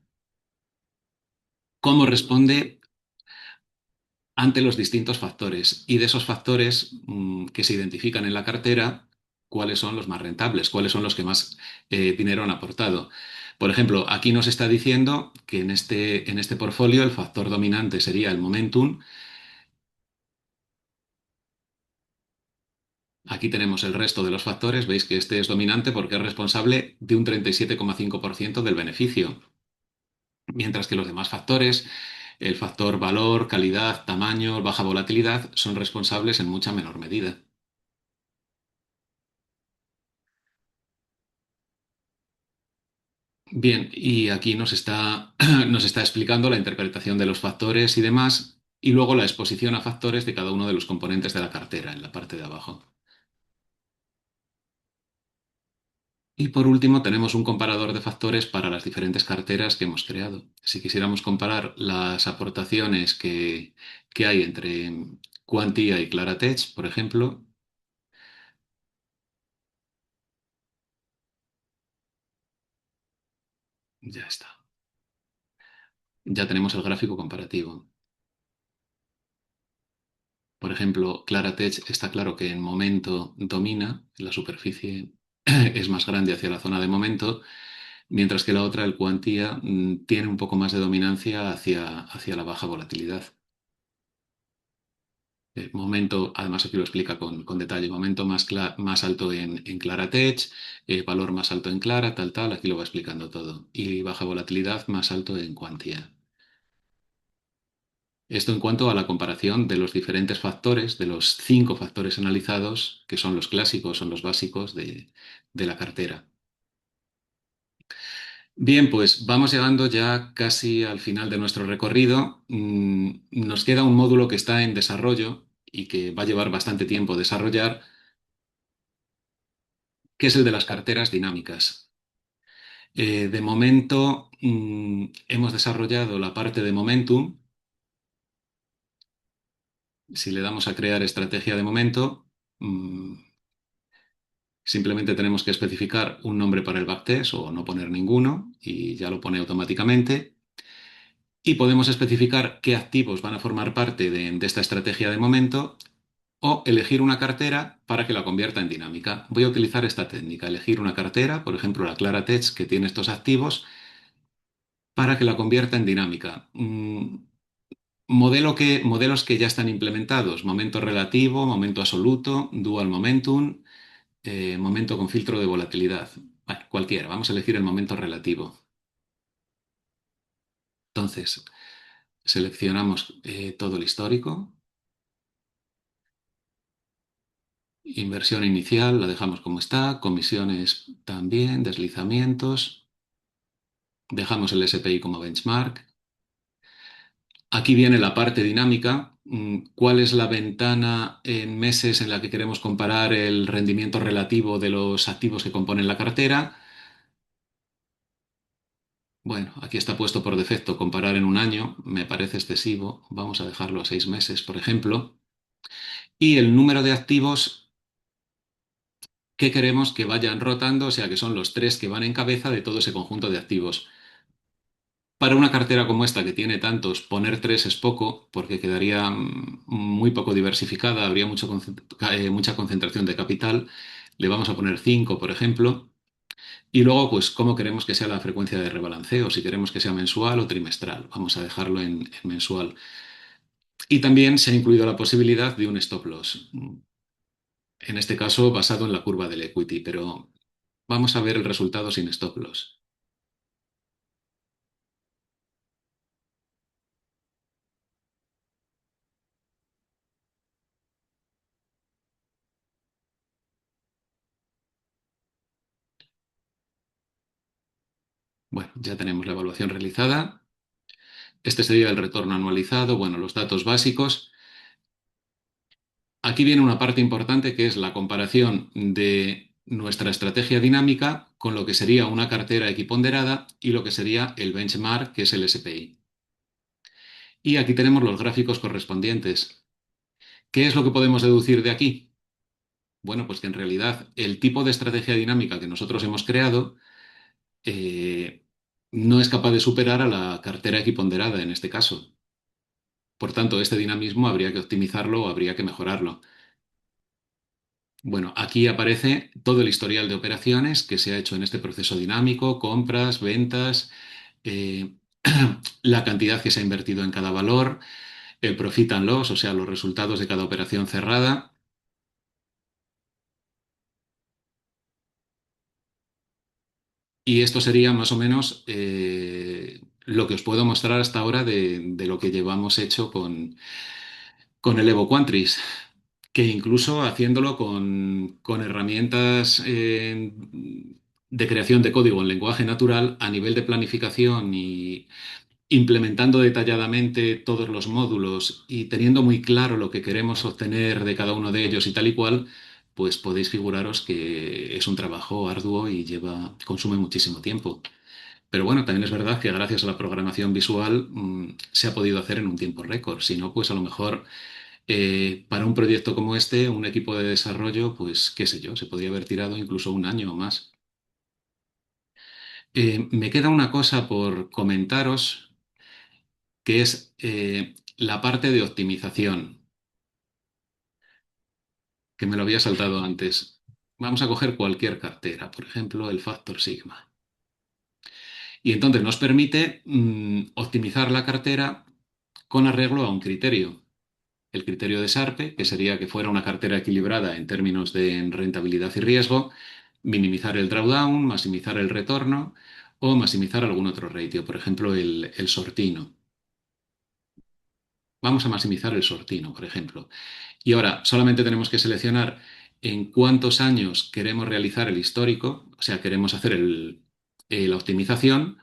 ¿Cómo responde ante los distintos factores? Y de esos factores que se identifican en la cartera, ¿cuáles son los más rentables? ¿Cuáles son los que más dinero han aportado? Por ejemplo, aquí nos está diciendo que en este portfolio el factor dominante sería el momentum. Aquí tenemos el resto de los factores. Veis que este es dominante porque es responsable de un 37,5% del beneficio, mientras que los demás factores, el factor valor, calidad, tamaño, baja volatilidad, son responsables en mucha menor medida. Bien, y aquí nos está explicando la interpretación de los factores y demás, y luego la exposición a factores de cada uno de los componentes de la cartera en la parte de abajo. Y por último, tenemos un comparador de factores para las diferentes carteras que hemos creado. Si quisiéramos comparar las aportaciones que hay entre Quantia y Claratech, por ejemplo, ya está. Ya tenemos el gráfico comparativo. Por ejemplo, Claratech está claro que en momento domina, la superficie es más grande hacia la zona de momento, mientras que la otra, el Quantia, tiene un poco más de dominancia hacia la baja volatilidad. Momento, además aquí lo explica con detalle, momento más alto en Claratech, valor más alto en Clara, tal, tal, aquí lo va explicando todo. Y baja volatilidad más alto en Quantia. Esto en cuanto a la comparación de los diferentes factores, de los 5 factores analizados, que son los clásicos, son los básicos de la cartera. Bien, pues vamos llegando ya casi al final de nuestro recorrido. Nos queda un módulo que está en desarrollo y que va a llevar bastante tiempo desarrollar, que es el de las carteras dinámicas. De momento, hemos desarrollado la parte de momentum. Si le damos a crear estrategia de momento, mm, simplemente tenemos que especificar un nombre para el backtest o no poner ninguno y ya lo pone automáticamente. Y podemos especificar qué activos van a formar parte de esta estrategia de momento o elegir una cartera para que la convierta en dinámica. Voy a utilizar esta técnica, elegir una cartera, por ejemplo la Claratech que tiene estos activos, para que la convierta en dinámica. Modelos que ya están implementados, momento relativo, momento absoluto, dual momentum, momento con filtro de volatilidad. Bueno, cualquiera, vamos a elegir el momento relativo. Entonces, seleccionamos todo el histórico, inversión inicial la dejamos como está, comisiones también, deslizamientos, dejamos el SPI como benchmark. Aquí viene la parte dinámica. ¿Cuál es la ventana en meses en la que queremos comparar el rendimiento relativo de los activos que componen la cartera? Bueno, aquí está puesto por defecto comparar en un año, me parece excesivo. Vamos a dejarlo a 6 meses, por ejemplo. Y el número de activos que queremos que vayan rotando, o sea que son los tres que van en cabeza de todo ese conjunto de activos. Para una cartera como esta que tiene tantos, poner tres es poco, porque quedaría muy poco diversificada, habría mucha concentración de capital. Le vamos a poner 5, por ejemplo. Y luego, pues, cómo queremos que sea la frecuencia de rebalanceo, si queremos que sea mensual o trimestral. Vamos a dejarlo en mensual. Y también se ha incluido la posibilidad de un stop loss, en este caso basado en la curva del equity, pero vamos a ver el resultado sin stop loss. Bueno, ya tenemos la evaluación realizada. Este sería el retorno anualizado, bueno, los datos básicos. Aquí viene una parte importante que es la comparación de nuestra estrategia dinámica con lo que sería una cartera equiponderada y lo que sería el benchmark, que es el SPI. Y aquí tenemos los gráficos correspondientes. ¿Qué es lo que podemos deducir de aquí? Bueno, pues que en realidad el tipo de estrategia dinámica que nosotros hemos creado eh, no es capaz de superar a la cartera equiponderada en este caso. Por tanto, este dinamismo habría que optimizarlo o habría que mejorarlo. Bueno, aquí aparece todo el historial de operaciones que se ha hecho en este proceso dinámico, compras, ventas, eh, la cantidad que se ha invertido en cada valor, el profit and loss, o sea, los resultados de cada operación cerrada. Y esto sería más o menos lo que os puedo mostrar hasta ahora de lo que llevamos hecho con el Evo Quantris, que incluso haciéndolo con herramientas de creación de código en lenguaje natural a nivel de planificación y implementando detalladamente todos los módulos y teniendo muy claro lo que queremos obtener de cada uno de ellos y tal y cual, pues podéis figuraros que es un trabajo arduo y consume muchísimo tiempo. Pero bueno, también es verdad que gracias a la programación visual se ha podido hacer en un tiempo récord. Si no, pues a lo mejor para un proyecto como este, un equipo de desarrollo, pues qué sé yo, se podría haber tirado incluso un año o más. Me queda una cosa por comentaros, que es la parte de optimización, que me lo había saltado antes. Vamos a coger cualquier cartera, por ejemplo, el Factor Sigma. Y entonces nos permite optimizar la cartera con arreglo a un criterio. El criterio de Sharpe, que sería que fuera una cartera equilibrada en términos de rentabilidad y riesgo, minimizar el drawdown, maximizar el retorno o maximizar algún otro ratio, por ejemplo, el sortino. Vamos a maximizar el sortino, por ejemplo. Y ahora solamente tenemos que seleccionar en cuántos años queremos realizar el histórico, o sea, queremos hacer la optimización.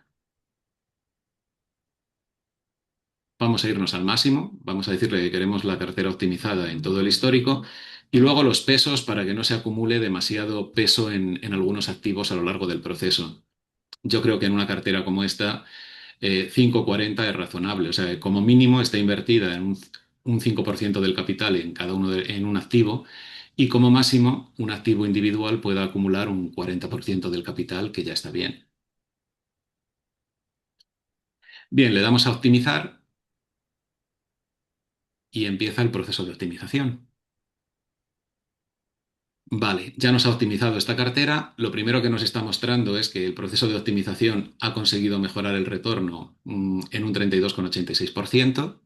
Vamos a irnos al máximo, vamos a decirle que queremos la cartera optimizada en todo el histórico y luego los pesos para que no se acumule demasiado peso en algunos activos a lo largo del proceso. Yo creo que en una cartera como esta, 5,40 es razonable, o sea, como mínimo está invertida en un 5% del capital en cada en un activo y como máximo un activo individual puede acumular un 40% del capital, que ya está bien. Bien, le damos a optimizar y empieza el proceso de optimización. Vale, ya nos ha optimizado esta cartera. Lo primero que nos está mostrando es que el proceso de optimización ha conseguido mejorar el retorno en un 32,86%.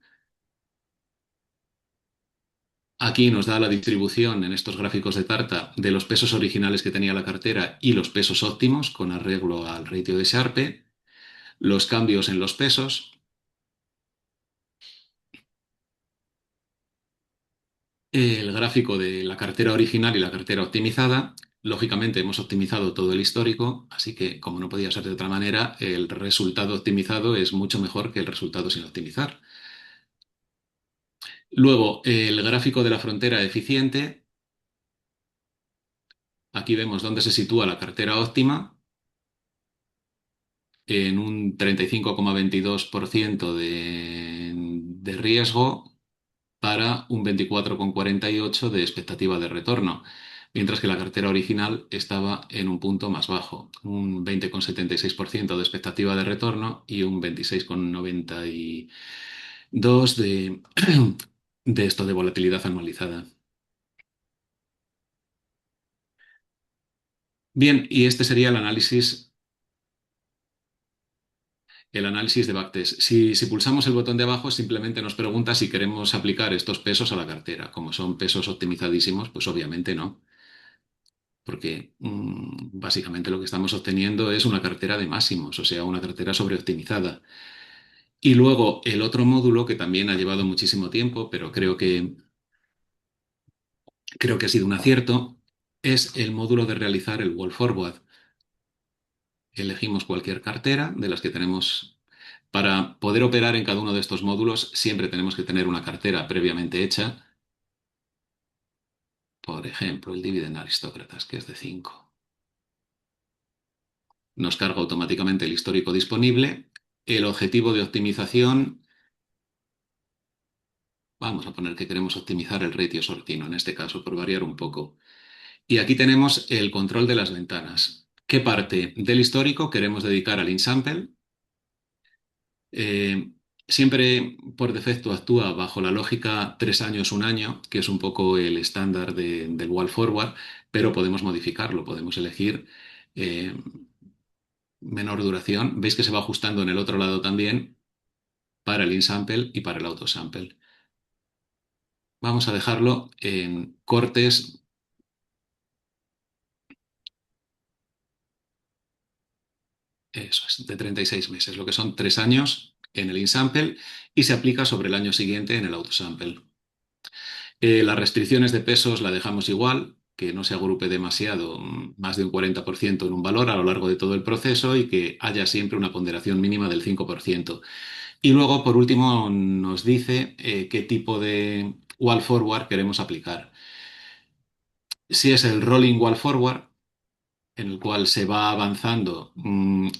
Aquí nos da la distribución en estos gráficos de tarta de los pesos originales que tenía la cartera y los pesos óptimos con arreglo al ratio de Sharpe, los cambios en los pesos, el gráfico de la cartera original y la cartera optimizada. Lógicamente hemos optimizado todo el histórico, así que como no podía ser de otra manera, el resultado optimizado es mucho mejor que el resultado sin optimizar. Luego, el gráfico de la frontera eficiente. Aquí vemos dónde se sitúa la cartera óptima en un 35,22% de riesgo para un 24,48% de expectativa de retorno, mientras que la cartera original estaba en un punto más bajo, un 20,76% de expectativa de retorno y un 26,92% de esto de volatilidad anualizada. Bien, y este sería el análisis de backtest. Si pulsamos el botón de abajo, simplemente nos pregunta si queremos aplicar estos pesos a la cartera. Como son pesos optimizadísimos, pues obviamente no, porque básicamente lo que estamos obteniendo es una cartera de máximos, o sea, una cartera sobreoptimizada. Y luego el otro módulo que también ha llevado muchísimo tiempo, pero creo que ha sido un acierto, es el módulo de realizar el wall forward. Elegimos cualquier cartera de las que tenemos. Para poder operar en cada uno de estos módulos, siempre tenemos que tener una cartera previamente hecha. Por ejemplo, el Dividend Aristócratas, que es de 5. Nos carga automáticamente el histórico disponible. El objetivo de optimización, vamos a poner que queremos optimizar el ratio sortino, en este caso, por variar un poco. Y aquí tenemos el control de las ventanas. ¿Qué parte del histórico queremos dedicar al insample? Eh, Siempre por defecto actúa bajo la lógica 3 años, un año, que es un poco el estándar del wall forward, pero podemos modificarlo, podemos elegir eh, menor duración. Veis que se va ajustando en el otro lado también para el insample y para el autosample. Vamos a dejarlo en cortes, eso es, de 36 meses, lo que son 3 años en el insample y se aplica sobre el año siguiente en el autosample. Las restricciones de pesos la dejamos igual. que no se agrupe demasiado, más de un 40% en un valor a lo largo de todo el proceso y que haya siempre una ponderación mínima del 5%. Y luego, por último, nos dice qué tipo de wall forward queremos aplicar. Si es el rolling wall forward, en el cual se va avanzando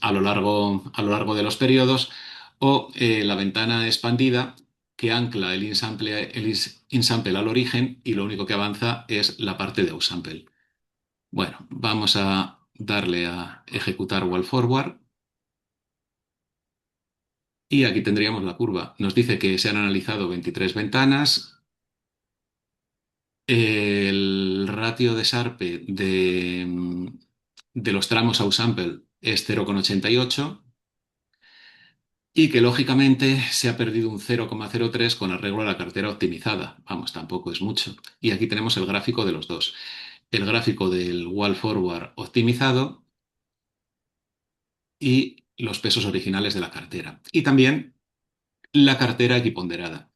a lo largo de los periodos, o la ventana expandida que ancla insample al origen y lo único que avanza es la parte de outsample. Bueno, vamos a darle a ejecutar wall forward y aquí tendríamos la curva. Nos dice que se han analizado 23 ventanas. El ratio de Sharpe de los tramos outsample es 0,88 y que lógicamente se ha perdido un 0,03 con arreglo a la cartera optimizada. Vamos, tampoco es mucho. Y aquí tenemos el gráfico de los dos. El gráfico del wall forward optimizado y los pesos originales de la cartera. Y también la cartera equiponderada.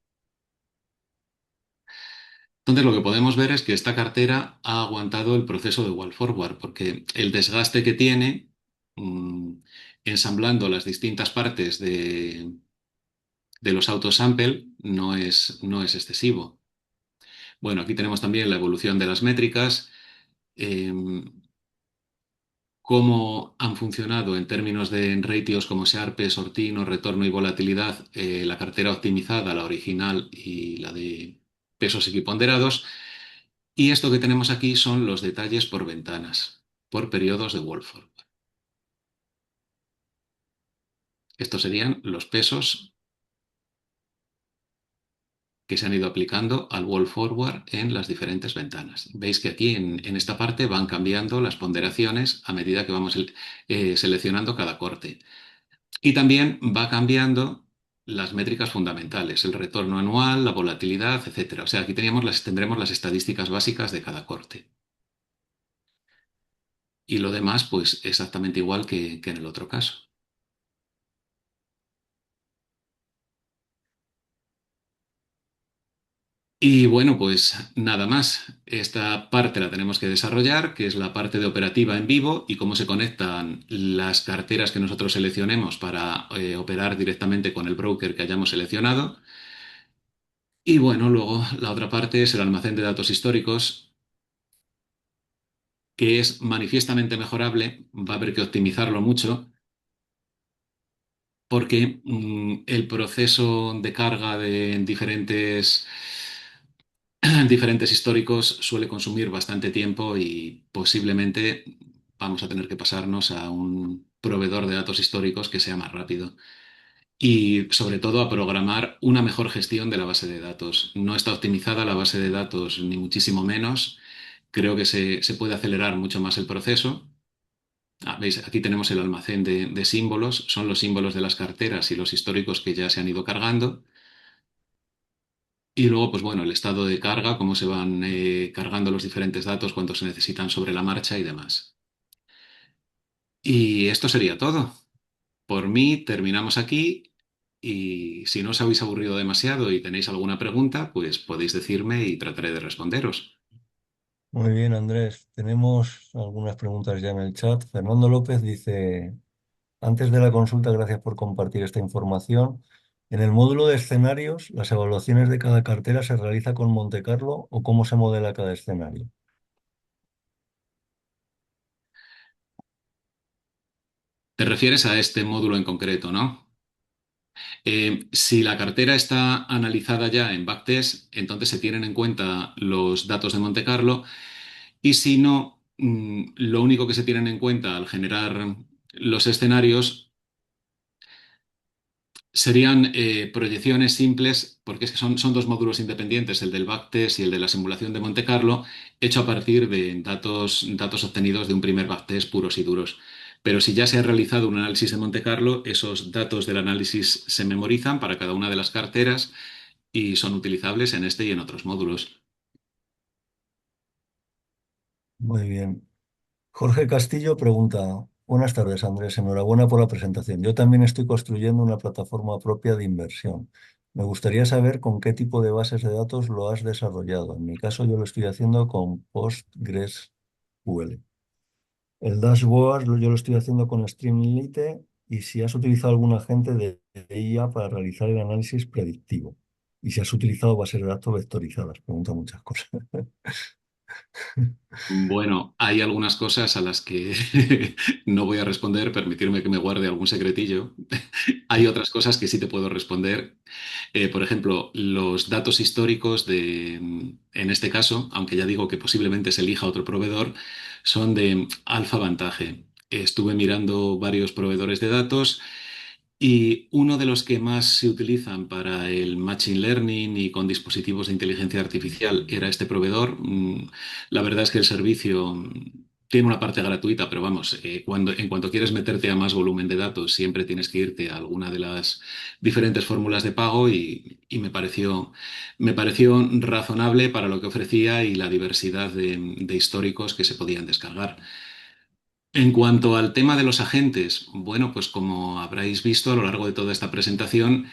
Entonces lo que podemos ver es que esta cartera ha aguantado el proceso de wall forward porque el desgaste que tiene mm, ensamblando las distintas partes de los autosample no es excesivo. Bueno, aquí tenemos también la evolución de las métricas, eh, cómo han funcionado en términos de ratios como Sharpe, sortino, retorno y volatilidad, la cartera optimizada, la original y la de pesos equiponderados. Y esto que tenemos aquí son los detalles por ventanas, por periodos de Wolford. Estos serían los pesos que se han ido aplicando al wall forward en las diferentes ventanas. Veis que aquí en esta parte van cambiando las ponderaciones a medida que vamos seleccionando cada corte. Y también va cambiando las métricas fundamentales, el retorno anual, la volatilidad, etcétera. O sea, aquí tendremos las estadísticas básicas de cada corte. Y lo demás, pues exactamente igual que en el otro caso. Y bueno, pues nada más. Esta parte la tenemos que desarrollar, que es la parte de operativa en vivo y cómo se conectan las carteras que nosotros seleccionemos para operar directamente con el broker que hayamos seleccionado. Y bueno, luego la otra parte es el almacén de datos históricos, que es manifiestamente mejorable. Va a haber que optimizarlo mucho porque el proceso de carga de diferentes históricos suele consumir bastante tiempo y posiblemente vamos a tener que pasarnos a un proveedor de datos históricos que sea más rápido. Y sobre todo a programar una mejor gestión de la base de datos. No está optimizada la base de datos, ni muchísimo menos. Creo que se puede acelerar mucho más el proceso. ¿Veis? Aquí tenemos el almacén de símbolos. Son los símbolos de las carteras y los históricos que ya se han ido cargando. Y luego, pues bueno, el estado de carga, cómo se van cargando los diferentes datos, cuánto se necesitan sobre la marcha y demás. Y esto sería todo. Por mí terminamos aquí y si no os habéis aburrido demasiado y tenéis alguna pregunta, pues podéis decirme y trataré de responderos. Muy bien, Andrés. Tenemos algunas preguntas ya en el chat. Fernando López dice, antes de la consulta, gracias por compartir esta información. En el módulo de escenarios, ¿las evaluaciones de cada cartera se realiza con Monte Carlo o cómo se modela cada escenario? Te refieres a este módulo en concreto, ¿no? Si la cartera está analizada ya en backtest, entonces se tienen en cuenta los datos de Monte Carlo y si no, lo único que se tienen en cuenta al generar los escenarios serían proyecciones simples, porque es que son dos módulos independientes, el del backtest y el de la simulación de Monte Carlo, hecho a partir de datos obtenidos de un primer backtest puros y duros. Pero si ya se ha realizado un análisis de Monte Carlo, esos datos del análisis se memorizan para cada una de las carteras y son utilizables en este y en otros módulos. Muy bien. Jorge Castillo pregunta, buenas tardes, Andrés, enhorabuena por la presentación. Yo también estoy construyendo una plataforma propia de inversión. Me gustaría saber con qué tipo de bases de datos lo has desarrollado. En mi caso, yo lo estoy haciendo con PostgreSQL. El dashboard yo lo estoy haciendo con Streamlite y si has utilizado algún agente de IA para realizar el análisis predictivo. Y si has utilizado bases de datos vectorizadas. Pregunta muchas cosas. Bueno, hay algunas cosas a las que no voy a responder, permitirme que me guarde algún secretillo. Hay otras cosas que sí te puedo responder. Por ejemplo, los datos históricos en este caso, aunque ya digo que posiblemente se elija otro proveedor, son de Alfa Vantage. Estuve mirando varios proveedores de datos. Y uno de los que más se utilizan para el machine learning y con dispositivos de inteligencia artificial era este proveedor. La verdad es que el servicio tiene una parte gratuita, pero vamos, en cuanto quieres meterte a más volumen de datos, siempre tienes que irte a alguna de las diferentes fórmulas de pago y me pareció razonable para lo que ofrecía y la diversidad de históricos que se podían descargar. En cuanto al tema de los agentes, bueno, pues como habréis visto a lo largo de toda esta presentación,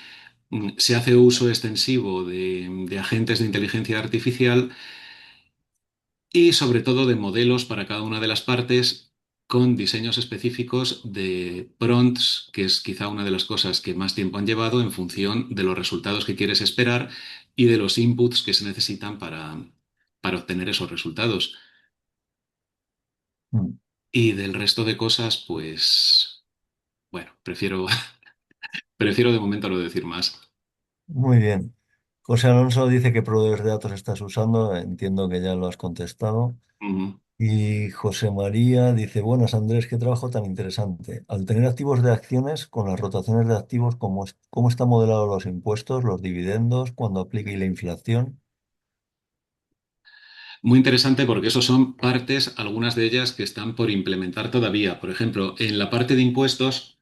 se hace uso extensivo de agentes de inteligencia artificial y sobre todo de modelos para cada una de las partes con diseños específicos de prompts, que es quizá una de las cosas que más tiempo han llevado en función de los resultados que quieres esperar y de los inputs que se necesitan para obtener esos resultados. Mm. Y del resto de cosas, pues, bueno, prefiero de momento no decir más. Muy bien. José Alonso dice que proveedores de datos estás usando. Entiendo que ya lo has contestado. Ujú. Y José María dice, buenas Andrés, qué trabajo tan interesante. Al tener activos de acciones, con las rotaciones de activos, ¿cómo están modelados los impuestos, los dividendos, cuando aplica y la inflación? Muy interesante porque esos son partes, algunas de ellas que están por implementar todavía. Por ejemplo, en la parte de impuestos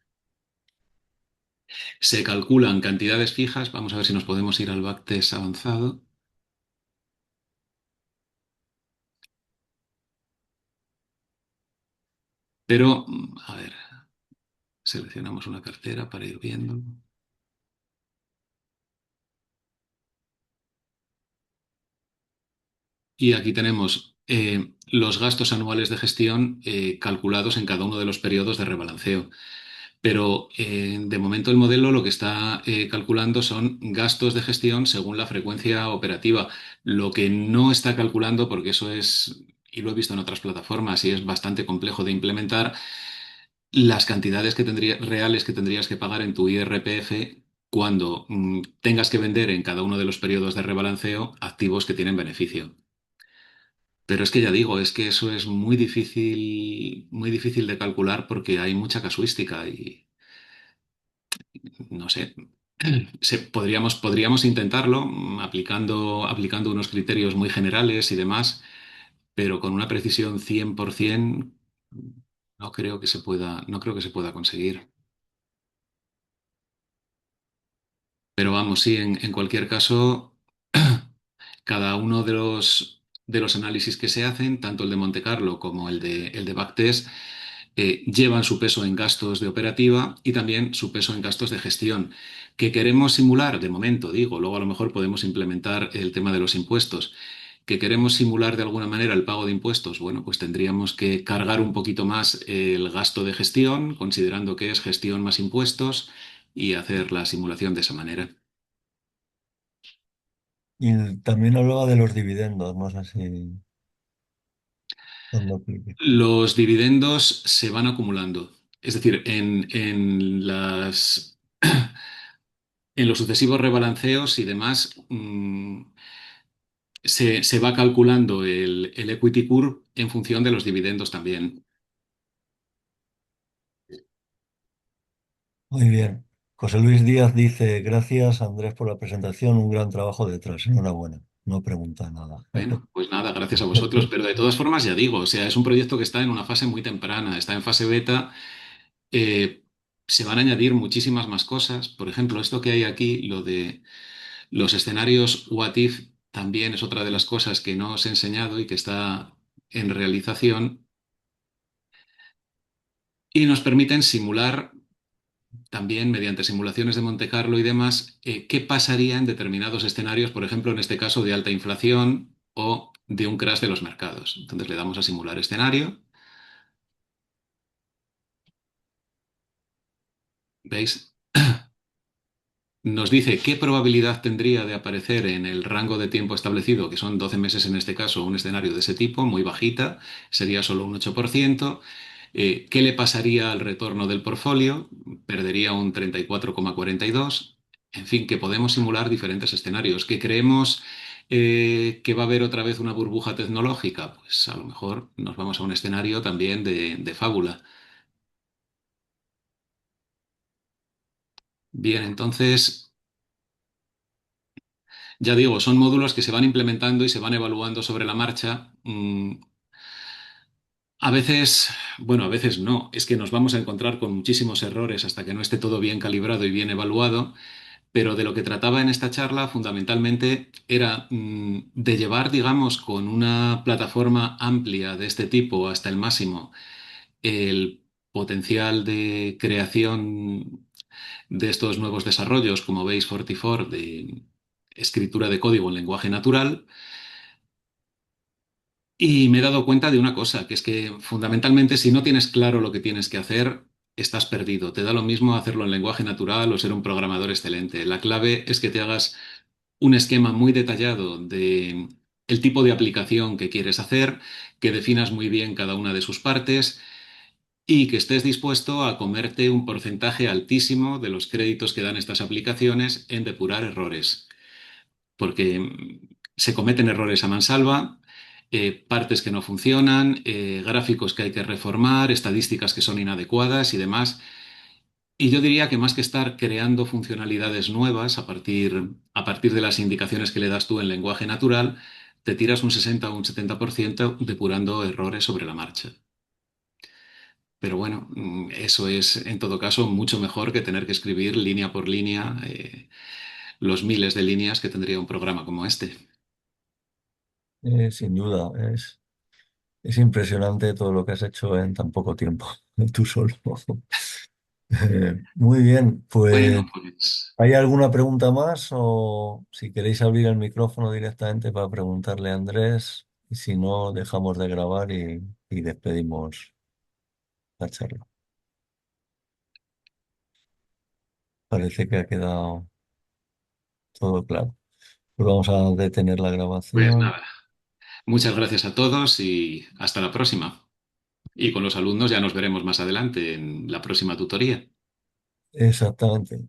se calculan cantidades fijas. Vamos a ver si nos podemos ir al backtest avanzado. Pero, a ver, seleccionamos una cartera para ir viendo. Y aquí tenemos los gastos anuales de gestión calculados en cada uno de los periodos de rebalanceo. Pero de momento el modelo lo que está calculando son gastos de gestión según la frecuencia operativa. Lo que no está calculando, porque eso es, y lo he visto en otras plataformas y es bastante complejo de implementar, las cantidades reales que tendrías que pagar en tu IRPF cuando tengas que vender en cada uno de los periodos de rebalanceo activos que tienen beneficio. Pero es que ya digo, es que eso es muy difícil de calcular porque hay mucha casuística y no sé. Podríamos intentarlo aplicando unos criterios muy generales y demás, pero con una precisión 100% no creo que se pueda conseguir. Pero vamos, sí, en cualquier caso, cada uno de los análisis que se hacen, tanto el de Monte Carlo como el de Backtest, llevan su peso en gastos de operativa y también su peso en gastos de gestión. Que queremos simular, de momento digo, luego a lo mejor podemos implementar el tema de los impuestos. Que queremos simular de alguna manera el pago de impuestos, bueno, pues tendríamos que cargar un poquito más el gasto de gestión, considerando que es gestión más impuestos, y hacer la simulación de esa manera. Y también hablaba de los dividendos, no sé si cuando aplique. Los dividendos se van acumulando. Es decir, en los sucesivos rebalanceos y demás, se va calculando el equity curve en función de los dividendos también. Muy bien. José Luis Díaz dice, gracias Andrés por la presentación, un gran trabajo detrás. Enhorabuena. No pregunta nada. Bueno, pues nada, gracias a vosotros. Pero de todas formas, ya digo, o sea, es un proyecto que está en una fase muy temprana, está en fase beta. eh, Se van a añadir muchísimas más cosas. Por ejemplo, esto que hay aquí, lo de los escenarios What If, también es otra de las cosas que no os he enseñado y que está en realización y nos permiten simular. también mediante simulaciones de Monte Carlo y demás, qué pasaría en determinados escenarios, por ejemplo, en este caso de alta inflación o de un crash de los mercados. Entonces le damos a simular escenario, ¿veis? Nos dice qué probabilidad tendría de aparecer en el rango de tiempo establecido, que son 12 meses en este caso, un escenario de ese tipo, muy bajita, sería solo un 8%. ¿Qué le pasaría al retorno del portfolio? Perdería un 34,42. En fin, que podemos simular diferentes escenarios. ¿Que creemos que va a haber otra vez una burbuja tecnológica? Pues a lo mejor nos vamos a un escenario también de fábula. Bien, entonces, ya digo, son módulos que se van implementando y se van evaluando sobre la marcha. A veces, bueno, a veces no, es que nos vamos a encontrar con muchísimos errores hasta que no esté todo bien calibrado y bien evaluado, pero de lo que trataba en esta charla fundamentalmente era de llevar, digamos, con una plataforma amplia de este tipo hasta el máximo el potencial de creación de estos nuevos desarrollos como Base 44 de escritura de código en lenguaje natural. Y me he dado cuenta de una cosa, que es que fundamentalmente si no tienes claro lo que tienes que hacer, estás perdido. Te da lo mismo hacerlo en lenguaje natural o ser un programador excelente. La clave es que te hagas un esquema muy detallado de el tipo de aplicación que quieres hacer, que definas muy bien cada una de sus partes y que estés dispuesto a comerte un porcentaje altísimo de los créditos que dan estas aplicaciones en depurar errores porque se cometen errores a mansalva, partes que no funcionan, gráficos que hay que reformar, estadísticas que son inadecuadas y demás. Y yo diría que más que estar creando funcionalidades nuevas a partir de las indicaciones que le das tú en lenguaje natural, te tiras un 60 o un 70% depurando errores sobre la marcha. Pero bueno, eso es en todo caso mucho mejor que tener que escribir línea por línea los miles de líneas que tendría un programa como este. Sin duda, es impresionante todo lo que has hecho en tan poco tiempo, tú solo. Muy bien, pues Bueno, pues ¿hay alguna pregunta más o si queréis abrir el micrófono directamente para preguntarle a Andrés? Y si no, dejamos de grabar y despedimos la charla. Parece que ha quedado todo claro. Pues vamos a detener la Pues grabación. nada, muchas gracias a todos y hasta la próxima. Y con los alumnos ya nos veremos más adelante en la próxima tutoría. Exactamente.